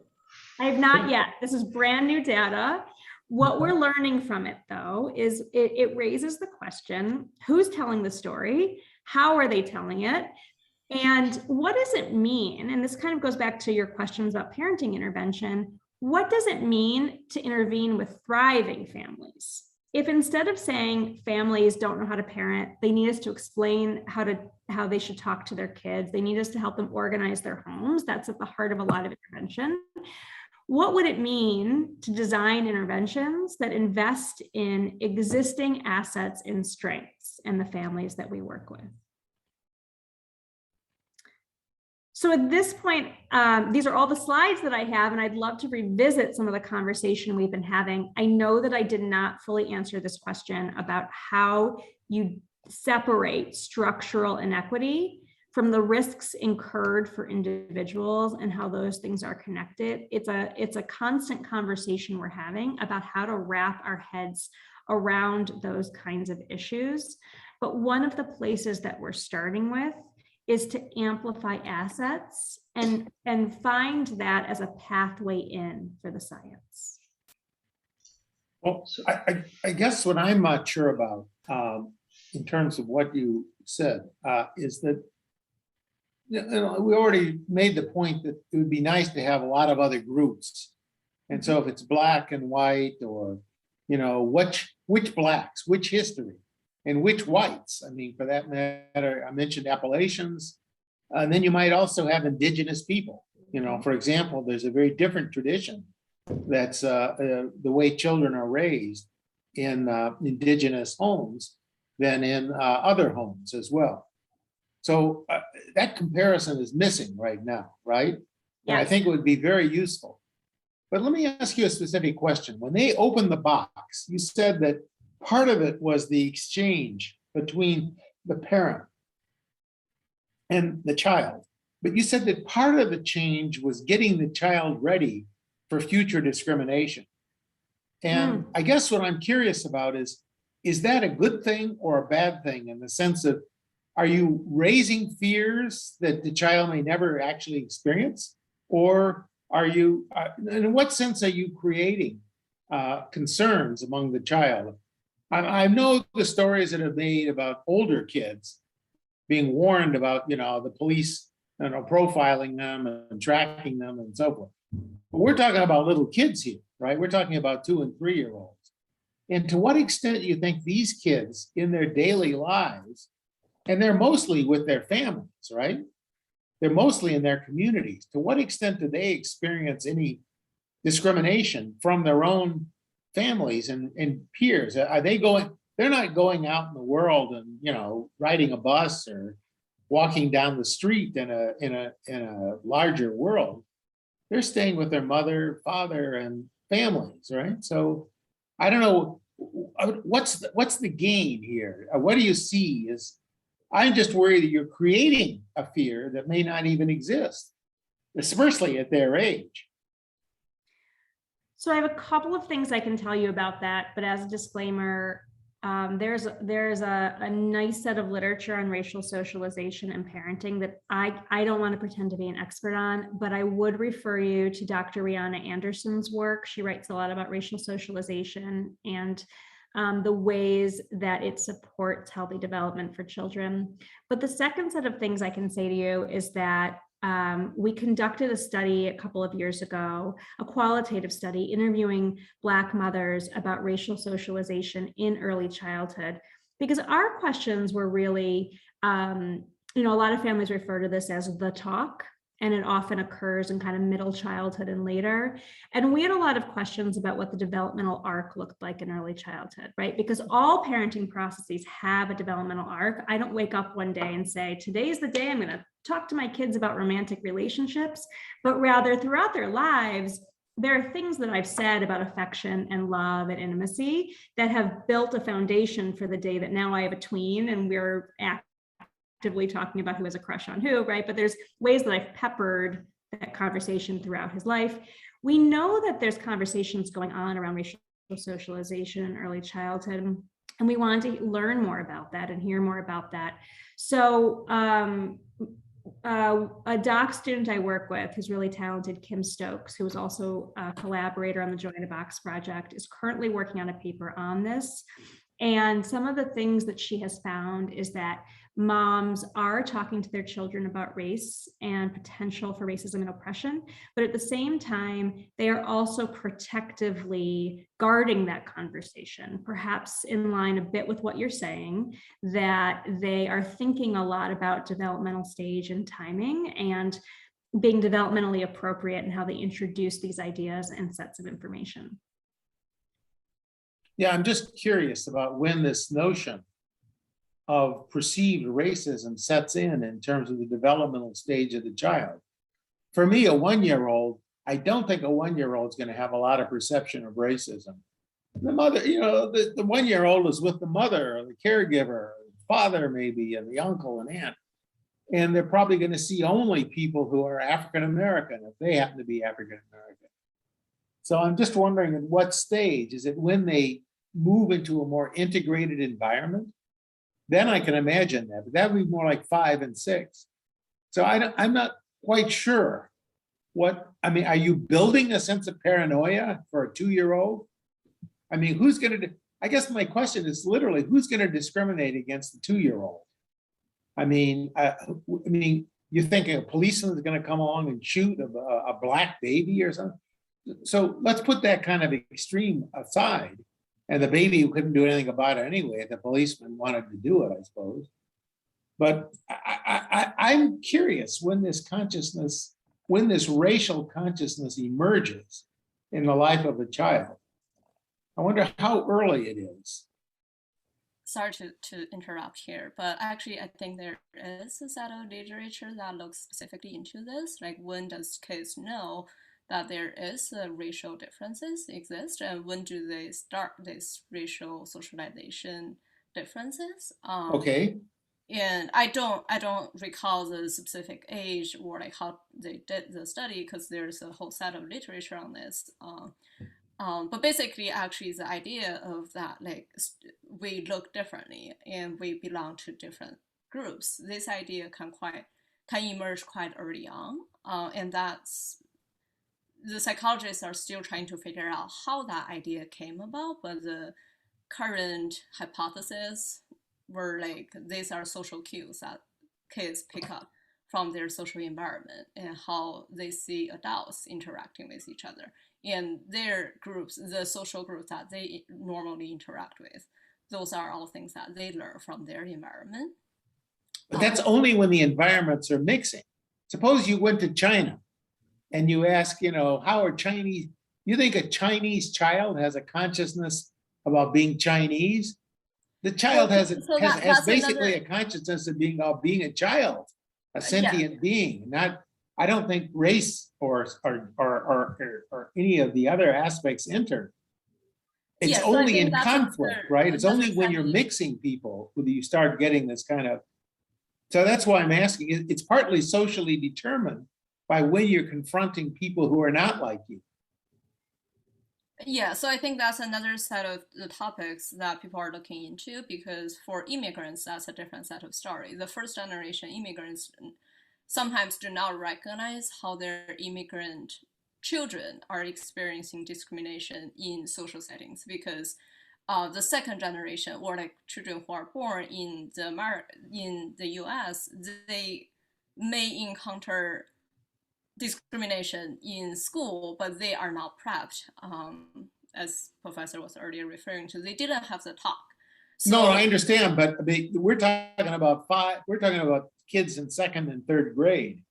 I have not yet. This is brand new data. What we're learning from it, though, is it raises the question, who's telling the story? How are they telling it? And what does it mean? And this kind of goes back to your questions about parenting intervention. What does it mean to intervene with thriving families? If instead of saying families don't know how to parent, they need us to explain how they should talk to their kids, they need us to help them organize their homes, that's at the heart of a lot of intervention. What would it mean to design interventions that invest in existing assets and strengths in the families that we work with? So at this point, these are all the slides that I have, and I'd love to revisit some of the conversation we've been having. I know that I did not fully answer this question about how you separate structural inequity from the risks incurred for individuals and how those things are connected. It's a constant conversation we're having about how to wrap our heads around those kinds of issues. But one of the places that we're starting with is to amplify assets and find that as a pathway in for the science. Well, I guess what I'm not sure about in terms of what you said is that we already made the point that it would be nice to have a lot of other groups. And so if it's black and white, or, which blacks, which history, and which whites, I mean, for that matter, I mentioned Appalachians, and then you might also have indigenous people. For example, there's a very different tradition that's the way children are raised in indigenous homes than in other homes as well. So that comparison is missing right now, right? Yes. And I think it would be very useful. But let me ask you a specific question. When they opened the box, you said that part of it was the exchange between the parent and the child. But you said that part of the change was getting the child ready for future discrimination. And I guess what I'm curious about is that a good thing or a bad thing, in the sense of, are you raising fears that the child may never actually experience? Or are you, in what sense are you creating concerns among the child? I know the stories that are made about older kids being warned about, the police, profiling them and tracking them and so forth. But we're talking about little kids here, right? We're talking about 2- and 3-year-olds. And to what extent do you think these kids in their daily lives, and they're mostly with their families, right? They're mostly in their communities. To what extent do they experience any discrimination from their own families and peers? Are they going, they're not going out in the world and, riding a bus or walking down the street in a larger world. They're staying with their mother, father, and families, right? So I don't know, what's the gain here? What do you see I'm just worried that you're creating a fear that may not even exist. especially at their age. So I have a couple of things I can tell you about that, but as a disclaimer, there's a nice set of literature on racial socialization and parenting that I don't want to pretend to be an expert on, but I would refer you to Dr. Rihanna Anderson's work. She writes a lot about racial socialization and the ways that it supports healthy development for children. But the second set of things I can say to you is that we conducted a study a couple of years ago, a qualitative study interviewing Black mothers about racial socialization in early childhood, because our questions were really, a lot of families refer to this as the talk, and it often occurs in kind of middle childhood and later. And we had a lot of questions about what the developmental arc looked like in early childhood, right? Because all parenting processes have a developmental arc. I don't wake up one day and say, today's the day I'm going to talk to my kids about romantic relationships, but rather throughout their lives, there are things that I've said about affection and love and intimacy that have built a foundation for the day that now I have a tween and we're actively talking about who has a crush on who, right? But there's ways that I've peppered that conversation throughout his life. We know that there's conversations going on around racial socialization in early childhood, and we want to learn more about that and hear more about that. So a doc student I work with who's really talented, Kim Stokes, who is also a collaborator on the Joy in a Box project, is currently working on a paper on this. And some of the things that she has found is that moms are talking to their children about race and potential for racism and oppression, but at the same time, they are also protectively guarding that conversation, perhaps in line a bit with what you're saying, that they are thinking a lot about developmental stage and timing and being developmentally appropriate in how they introduce these ideas and sets of information. Yeah, I'm just curious about when this notion of perceived racism sets in terms of the developmental stage of the child. For me, a 1-year-old, I don't think a 1-year-old is going to have a lot of perception of racism. The mother, the 1-year-old is with the mother or the caregiver, father maybe, and the uncle and aunt. And they're probably going to see only people who are African-American if they happen to be African-American. So I'm just wondering at what stage, is it when they move into a more integrated environment? Then I can imagine that, but that would be more like 5 and 6. So I'm not quite sure are you building a sense of paranoia for a 2-year-old? I mean, I guess my question is literally, who's going to discriminate against the 2-year-old? I mean, you think a policeman is going to come along and shoot a black baby or something? So let's put that kind of extreme aside. And the baby who couldn't do anything about it anyway, the policeman wanted to do it, I suppose. But I'm curious when this racial consciousness emerges in the life of a child. I wonder how early it is. Sorry to interrupt here, but actually I think there is a set of literature that looks specifically into this. Like, when does kids know that there is racial differences exist, and when do they start this racial socialization differences? Okay. And I don't recall the specific age or like how they did the study, because there's a whole set of literature on this. But basically, actually, the idea of that, like, we look differently and we belong to different groups. This idea can emerge quite early on, and that's. The psychologists are still trying to figure out how that idea came about, but the current hypothesis were like, these are social cues that kids pick up from their social environment and how they see adults interacting with each other. And their groups, the social groups that they normally interact with, those are all things that they learn from their environment. But that's only when the environments are mixing. Suppose you went to China and you ask, how are Chinese, you think a Chinese child has a consciousness about being Chinese? The child has basically a consciousness of being a child, a sentient being. I don't think race or any of the other aspects enter. It's only in conflict, right? It's only when you're mixing people who you start getting this kind of. So that's why I'm asking. It's partly socially determined, by when you're confronting people who are not like you. Yeah, so I think that's another set of the topics that people are looking into, because for immigrants, that's a different set of story. The first generation immigrants sometimes do not recognize how their immigrant children are experiencing discrimination in social settings, because the second generation, or like children who are born in the US, they may encounter discrimination in school, but they are not prepped. As Professor was earlier referring to, they didn't have the talk. So, no, I understand, but I mean, we're talking about kids in second and third grade.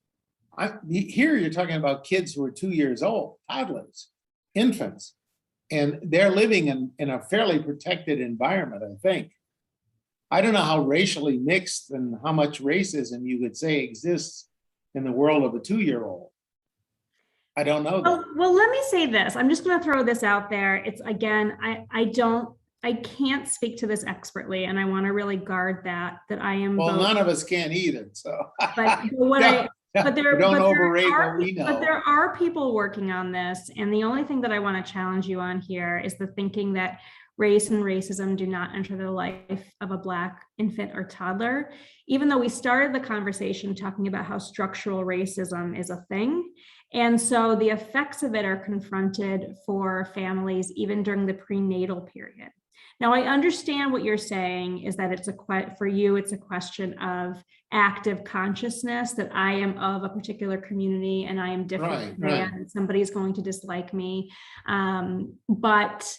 Here you're talking about kids who are 2 years old, toddlers, infants, and they're living in a fairly protected environment, I think. I don't know how racially mixed and how much racism you would say exists in the world of a 2-year-old. I don't know that. Well, let me say this. I'm just going to throw this out there. It's, again, I can't speak to this expertly, and I want to really guard that I am. Well, both. none of us can either. So, but don't overrate what we know. But there are people working on this, and the only thing that I want to challenge you on here is the thinking that race and racism do not enter the life of a Black infant or toddler, even though we started the conversation talking about how structural racism is a thing. And so the effects of it are confronted for families even during the prenatal period. Now, I understand what you're saying is that for you, it's a question of active consciousness, that I am of a particular community and I am different, right. and somebody's going to dislike me. But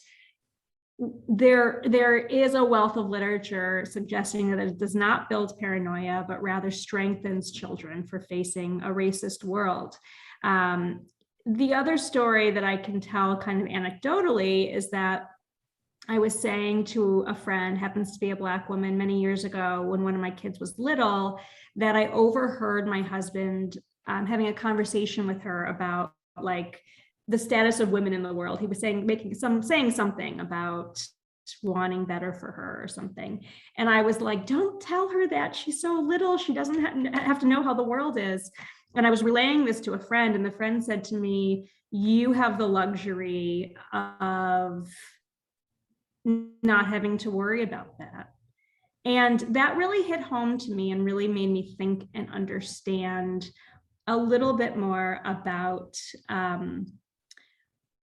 there is a wealth of literature suggesting that it does not build paranoia, but rather strengthens children for facing a racist world. The other story that I can tell kind of anecdotally is that I was saying to a friend, happens to be a Black woman, many years ago when one of my kids was little, that I overheard my husband having a conversation with her about like the status of women in the world. He was saying something about wanting better for her or something. And I was like, don't tell her that. She's so little. She doesn't have to know how the world is. And I was relaying this to a friend, and the friend said to me, you have the luxury of not having to worry about that. And that really hit home to me and really made me think and understand a little bit more about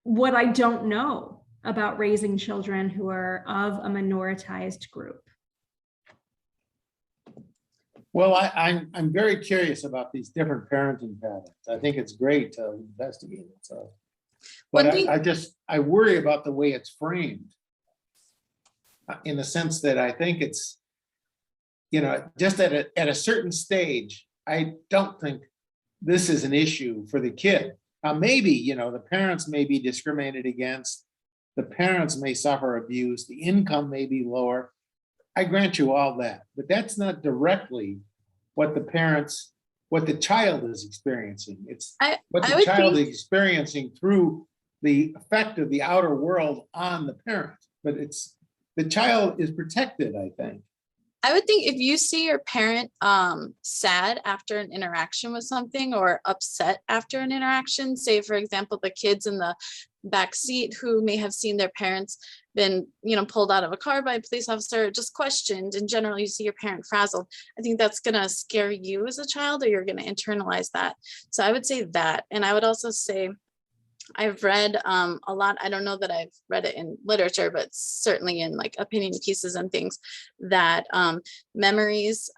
what I don't know about raising children who are of a minoritized group. Well, I'm very curious about these different parenting patterns. I think it's great to investigate it. So, but I worry about the way it's framed, in the sense that I think it's, just at a certain stage, I don't think this is an issue for the kid. Maybe, the parents may be discriminated against, the parents may suffer abuse, the income may be lower. I grant you all that, but that's not directly what the child is experiencing. It's what the child is experiencing through the effect of the outer world on the parent. But the child is protected, I think. I would think if you see your parent sad after an interaction with something, or upset after an interaction, say, for example, the kids in the back seat who may have seen their parents been, pulled out of a car by a police officer, just questioned, and generally you see your parent frazzled, I think that's going to scare you as a child, or you're going to internalize that. So I would say that. And I would also say, I've read a lot, I don't know that I've read it in literature, but certainly in like opinion pieces and things, that memories,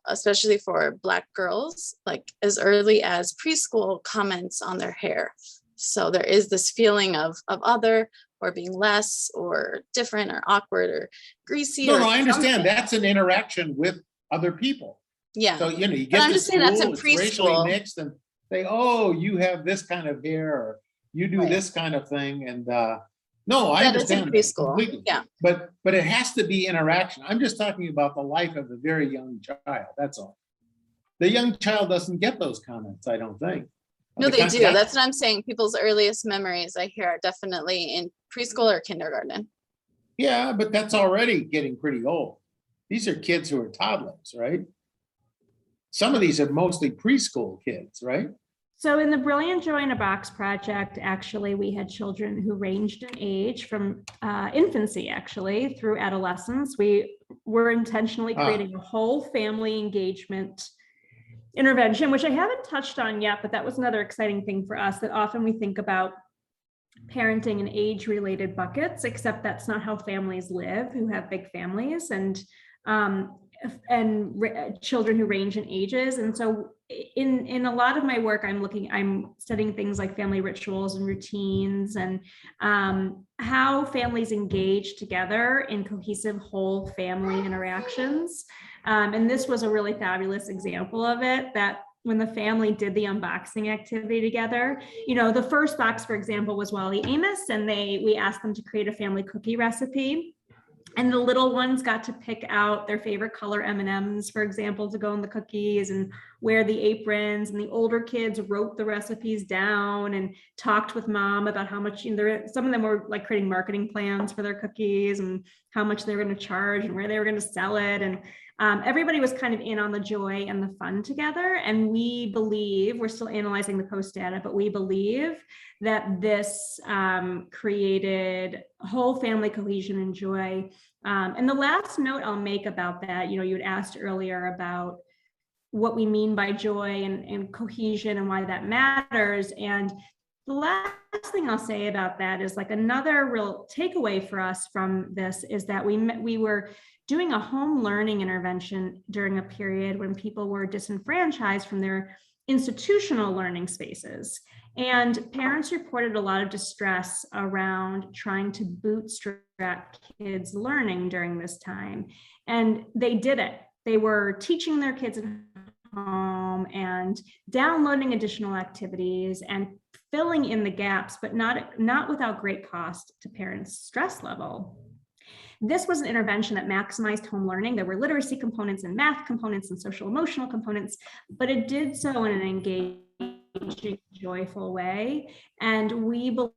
especially for Black girls, like as early as preschool, comments on their hair. So there is this feeling of other, or being less, or different, or awkward, or greasy. No, I understand. That's an interaction with other people. Yeah. So, you get to school, it's racially mixed, and say, oh, you have this kind of hair, or you do this kind of thing. And no, I understand completely. Yeah. But it has to be interaction. I'm just talking about the life of a very young child. That's all. The young child doesn't get those comments, I don't think. No, they do. That's what I'm saying. People's earliest memories, I hear, are definitely in preschool or kindergarten. Yeah, but that's already getting pretty old. These are kids who are toddlers, right? Some of these are mostly preschool kids, right? So in the Brilliant Joy in a Box project, actually, we had children who ranged in age from infancy, actually, through adolescence. We were intentionally creating a whole family engagement intervention, which I haven't touched on yet, but that was another exciting thing for us, that often we think about parenting in age-related buckets, except that's not how families live who have big families, and children who range in ages. And so in a lot of my work, I'm studying things like family rituals and routines, and how families engage together in cohesive whole family interactions. And this was a really fabulous example of it, that when the family did the unboxing activity together, the first box, for example, was Wally Amos, and we asked them to create a family cookie recipe. And the little ones got to pick out their favorite color M&Ms, for example, to go in the cookies, and wear the aprons. And the older kids wrote the recipes down and talked with mom about how much, some of them were like creating marketing plans for their cookies and how much they were going to charge and where they were going to sell it. And everybody was kind of in on the joy and the fun together. And we believe, we're still analyzing the post data, but we believe that this created whole family cohesion and joy. And the last note I'll make about that, you had asked earlier about what we mean by joy and cohesion and why that matters. And the last thing I'll say about that is, like, another real takeaway for us from this is that we were doing a home learning intervention during a period when people were disenfranchised from their institutional learning spaces. And parents reported a lot of distress around trying to bootstrap kids' learning during this time. And they did it. They were teaching their kids at home and downloading additional activities and filling in the gaps, but not without great cost to parents' stress level. This was an intervention that maximized home learning. There were literacy components and math components and social emotional components, but it did so in an engaging, joyful way. And we believe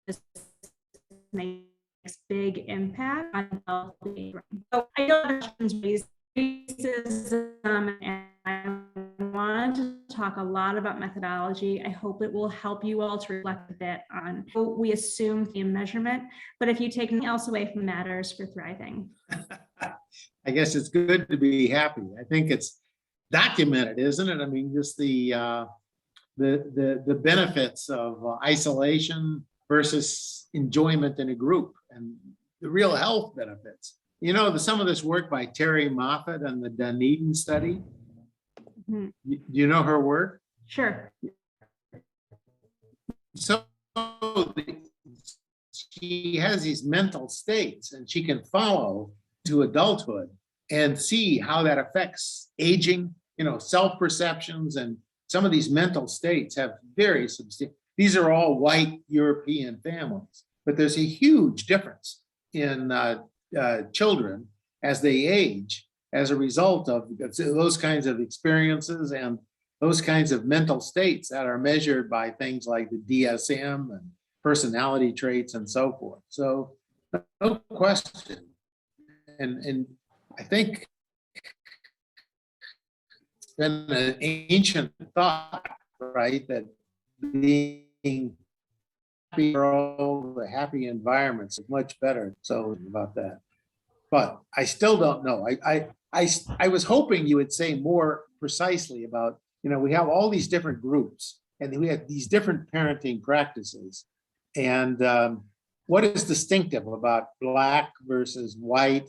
this makes big impact on healthy. So I know questions raised racism, and I want to talk a lot about methodology. I hope it will help you all to reflect a bit on what we assume in measurement, but if you take nothing else away from matters for thriving. I guess it's good to be happy. I think it's documented, isn't it? I mean, just the benefits of isolation versus enjoyment in a group, and the real health benefits. Some of this work by Terry Moffat and the Dunedin study. Mm-hmm. Do you know her work? Sure. So she has these mental states, and she can follow to adulthood and see how that affects aging, self-perceptions, and some of these mental states have very substantial. These are all white European families, but there's a huge difference in children as they age as a result of those kinds of experiences and those kinds of mental states that are measured by things like the DSM and personality traits and so forth. So no question. And I think it's been an ancient thought, right, that being happy world, the happy environments is much better. So about that. But I still don't know. I was hoping you would say more precisely about, we have all these different groups and we have these different parenting practices. And what is distinctive about Black versus white?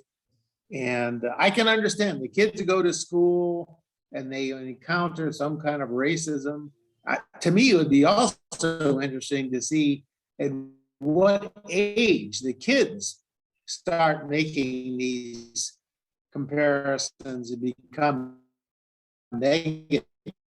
And I can understand the kids go to school and they encounter some kind of racism. To me, it would be also interesting to see at what age the kids start making these comparisons and become negative.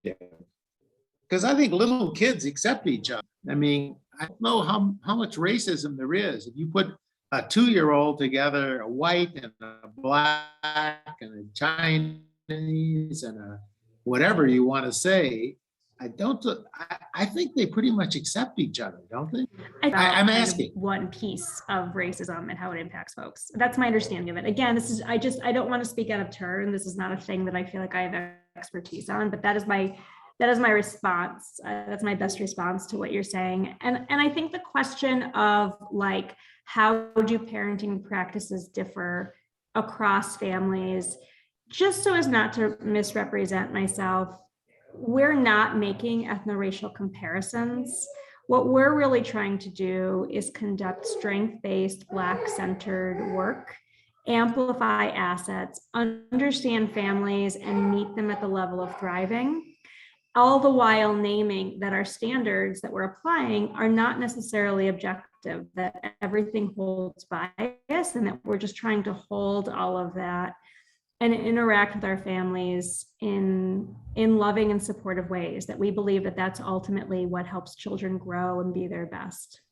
Because I think little kids accept each other. I mean, I don't know how much racism there is. If you put a 2-year-old together, a white and a Black and a Chinese and a whatever you want to say, I think they pretty much accept each other, don't they? I'm I'm asking. one piece of racism and how it impacts folks. That's my understanding of it. Again, I don't want to speak out of turn. This is not a thing that I feel like I have expertise on, but that is my response. That's my best response to what you're saying. And I think the question of like, how do parenting practices differ across families, just so as not to misrepresent myself, we're not making ethno-racial comparisons. What we're really trying to do is conduct strength-based, Black-centered work, amplify assets, understand families, and meet them at the level of thriving, all the while naming that our standards that we're applying are not necessarily objective, that everything holds bias, and that we're just trying to hold all of that and interact with our families in loving and supportive ways, that we believe that that's ultimately what helps children grow and be their best.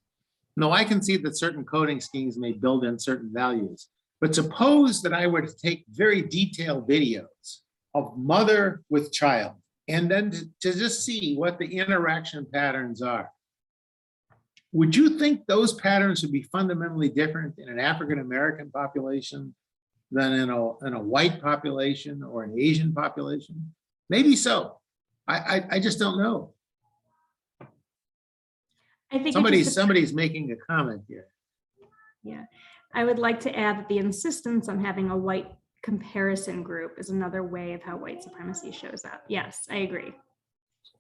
No, I can see that certain coding schemes may build in certain values, but suppose that I were to take very detailed videos of mother with child, and then to just see what the interaction patterns are. Would you think those patterns would be fundamentally different in an African-American population than in a white population or an Asian population? Maybe so. I just don't know. I think somebody's making a comment here. Yeah, I would like to add that the insistence on having a white comparison group is another way of how white supremacy shows up. Yes, I agree.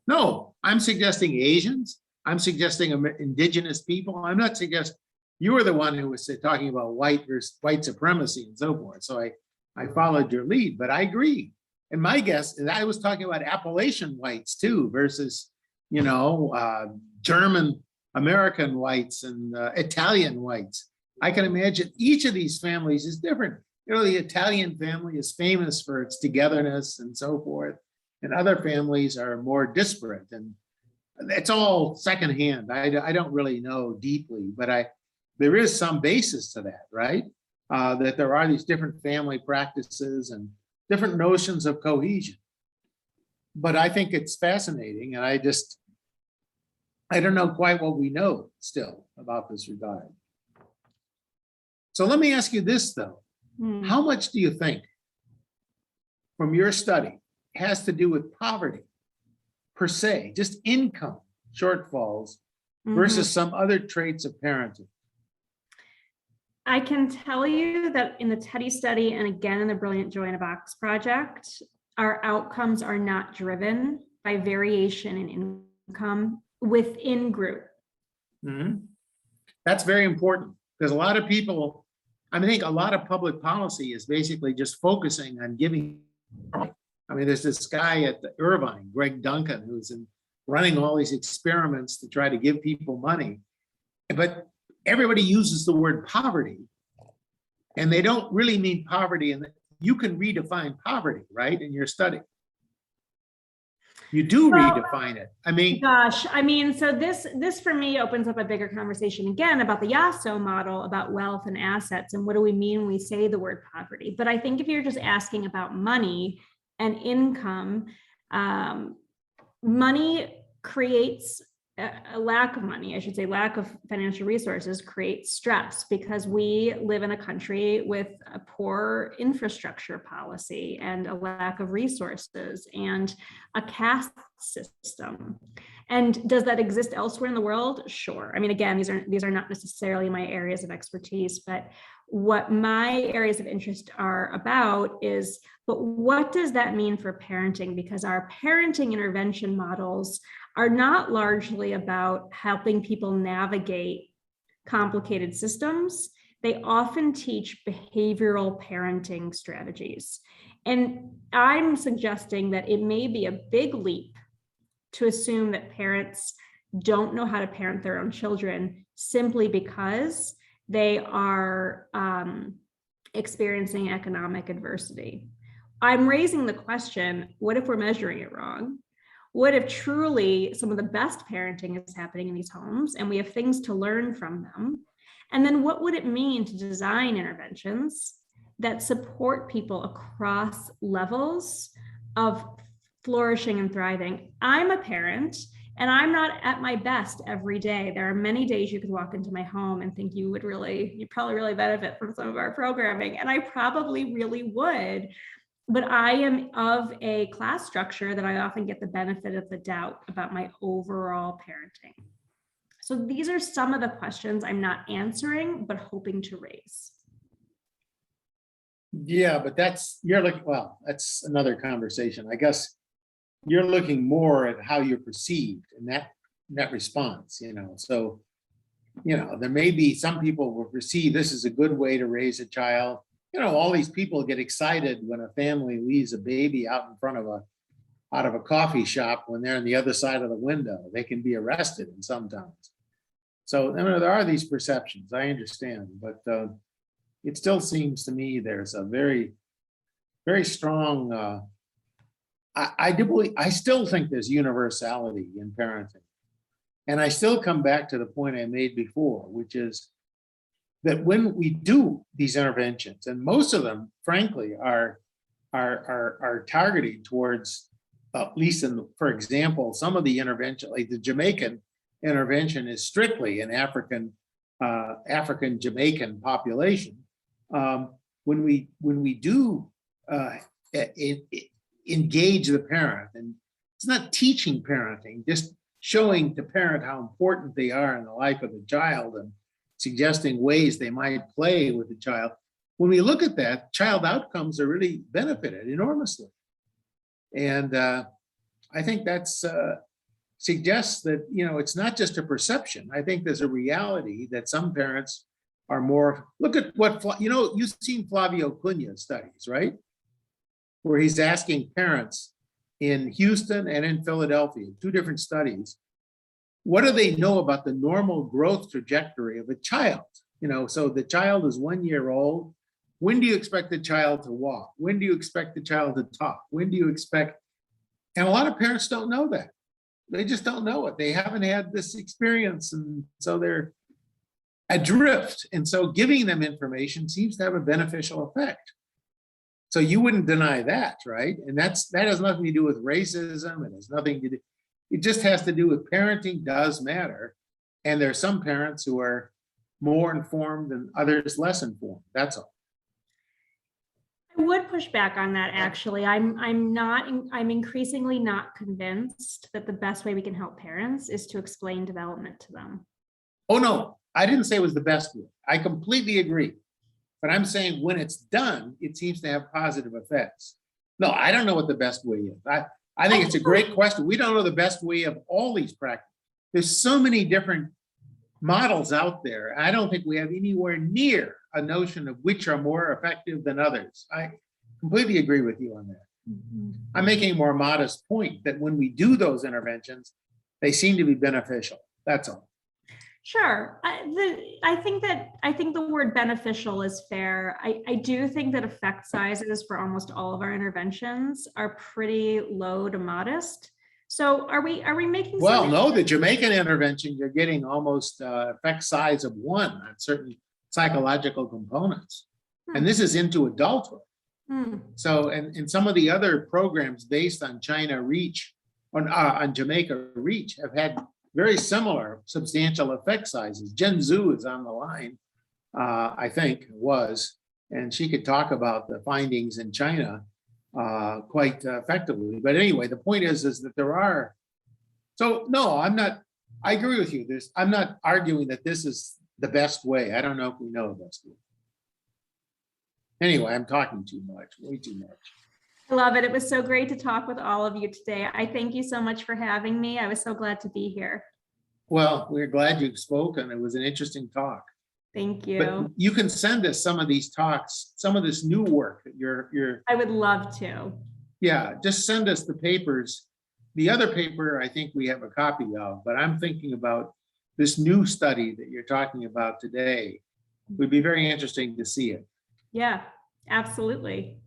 No, I'm suggesting Asians. I'm suggesting indigenous people. I'm not suggesting, you were the one who was talking about white versus white supremacy and so forth. So I followed your lead, but I agree. And my guess is I was talking about Appalachian whites too, versus, German American whites and Italian whites. I can imagine each of these families is different. The Italian family is famous for its togetherness and so forth, and other families are more disparate, and it's all secondhand. I don't really know deeply, but there is some basis to that, right? That there are these different family practices and different notions of cohesion. But I think it's fascinating, and I don't know quite what we know still about this regard. So let me ask you this, though. How much do you think from your study has to do with poverty per se, just income shortfalls versus some other traits of parenting? I can tell you that in the Teddy study, and again in the Brilliant Joy in a Box project, our outcomes are not driven by variation in income within group. That's very important, because a lot of people, I think a lot of public policy is basically just focusing on giving. There's this guy at the Irvine, Greg Duncan, who's running all these experiments to try to give people money. But everybody uses the word poverty, and they don't really mean poverty. And you can redefine poverty, right, in your study. You do redefine it. So this for me opens up a bigger conversation again about the Yasso model about wealth and assets, and what do we mean when we say the word poverty. But I think if you're just asking about money and income, money creates a lack of money, I should say, lack of financial resources creates stress, because we live in a country with a poor infrastructure policy and a lack of resources and a caste system. And does that exist elsewhere in the world? Sure. Again, these are not necessarily my areas of expertise, but what my areas of interest are about is, but what does that mean for parenting? Because our parenting intervention models are not largely about helping people navigate complicated systems. They often teach behavioral parenting strategies. And I'm suggesting that it may be a big leap to assume that parents don't know how to parent their own children simply because they are experiencing economic adversity. I'm raising the question, what if we're measuring it wrong? What if truly some of the best parenting is happening in these homes and we have things to learn from them? And then what would it mean to design interventions that support people across levels of flourishing and thriving. I'm a parent and I'm not at my best every day. There are many days you could walk into my home and think you'd probably really benefit from some of our programming. And I probably really would. But I am of a class structure that I often get the benefit of the doubt about my overall parenting. So these are some of the questions I'm not answering, but hoping to raise. Yeah, but that's another conversation. I guess you're looking more at how you're perceived in that response, So, there may be some people will perceive this is a good way to raise a child. All these people get excited when a family leaves a baby out in front of a coffee shop when they're on the other side of the window. They can be arrested in some towns. So there are these perceptions. I understand, but it still seems to me there's a very, very strong. I still think there's universality in parenting, and I still come back to the point I made before, which is that when we do these interventions, and most of them, frankly, are targeted towards, at least for example, some of the intervention, like the Jamaican intervention, is strictly an African Jamaican population. When we do engage the parent, and it's not teaching parenting, just showing the parent how important they are in the life of the child and suggesting ways they might play with the child. When we look at that, child outcomes are really benefited enormously. And I think that's suggests that, it's not just a perception. I think there's a reality that some parents are more, look at what, you've seen Flavio Cunha's studies, right? Where he's asking parents in Houston and in Philadelphia, 2 different studies, what do they know about the normal growth trajectory of a child? So the child is 1 year old. When do you expect the child to walk? When do you expect the child to talk? When do you expect? And a lot of parents don't know that. They just don't know it. They haven't had this experience. And so they're adrift. And so giving them information seems to have a beneficial effect. So you wouldn't deny that, right? And that has nothing to do with racism. It has nothing to do. It just has to do with parenting does matter. And there are some parents who are more informed and others less informed. That's all. I would push back on that, actually. I'm increasingly not convinced that the best way we can help parents is to explain development to them. Oh, no, I didn't say it was the best way. I completely agree. But I'm saying when it's done, it seems to have positive effects. No, I don't know what the best way is. I think it's a great question. We don't know the best way of all these practices. There's so many different models out there. I don't think we have anywhere near a notion of which are more effective than others. I completely agree with you on that. Mm-hmm. I'm making a more modest point that when we do those interventions, they seem to be beneficial. That's all. Sure. I think the word beneficial is fair. I do think that effect sizes for almost all of our interventions are pretty low to modest. So are we making? Well, no, the Jamaican intervention, you're getting almost effect size of 1 on certain psychological components. And this is into adulthood. So, and some of the other programs based on China Reach, on Jamaica Reach, have had very similar substantial effect sizes. Jen Zhu is on the line, I think was, and she could talk about the findings in China quite effectively. But anyway, the point is that there are, so no, I agree with you. I'm not arguing that this is the best way. I don't know if we know the best way. Anyway, I'm talking too much, way too much. I love it. It was so great to talk with all of you today. I thank you so much for having me. I was so glad to be here. Well, we're glad you spoke, and it was an interesting talk. Thank you. But you can send us some of these talks, some of this new work that you're. I would love to. Yeah, just send us the papers. The other paper, I think we have a copy of, but I'm thinking about this new study that you're talking about today. It would be very interesting to see it. Yeah, absolutely.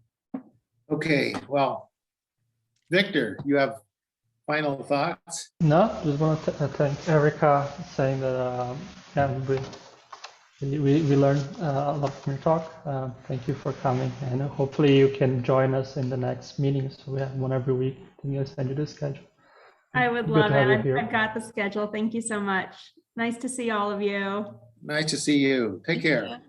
Okay, well, Victor, you have final thoughts? No, just want to thank Erika saying that We learned a lot from your talk. Thank you for coming, and hopefully you can join us in the next meeting. So we have one every week. I think I'll send you the schedule. I would Good love to have you it. here. I've got the schedule. Thank you so much. Nice to see all of you. Nice to see you. Take care.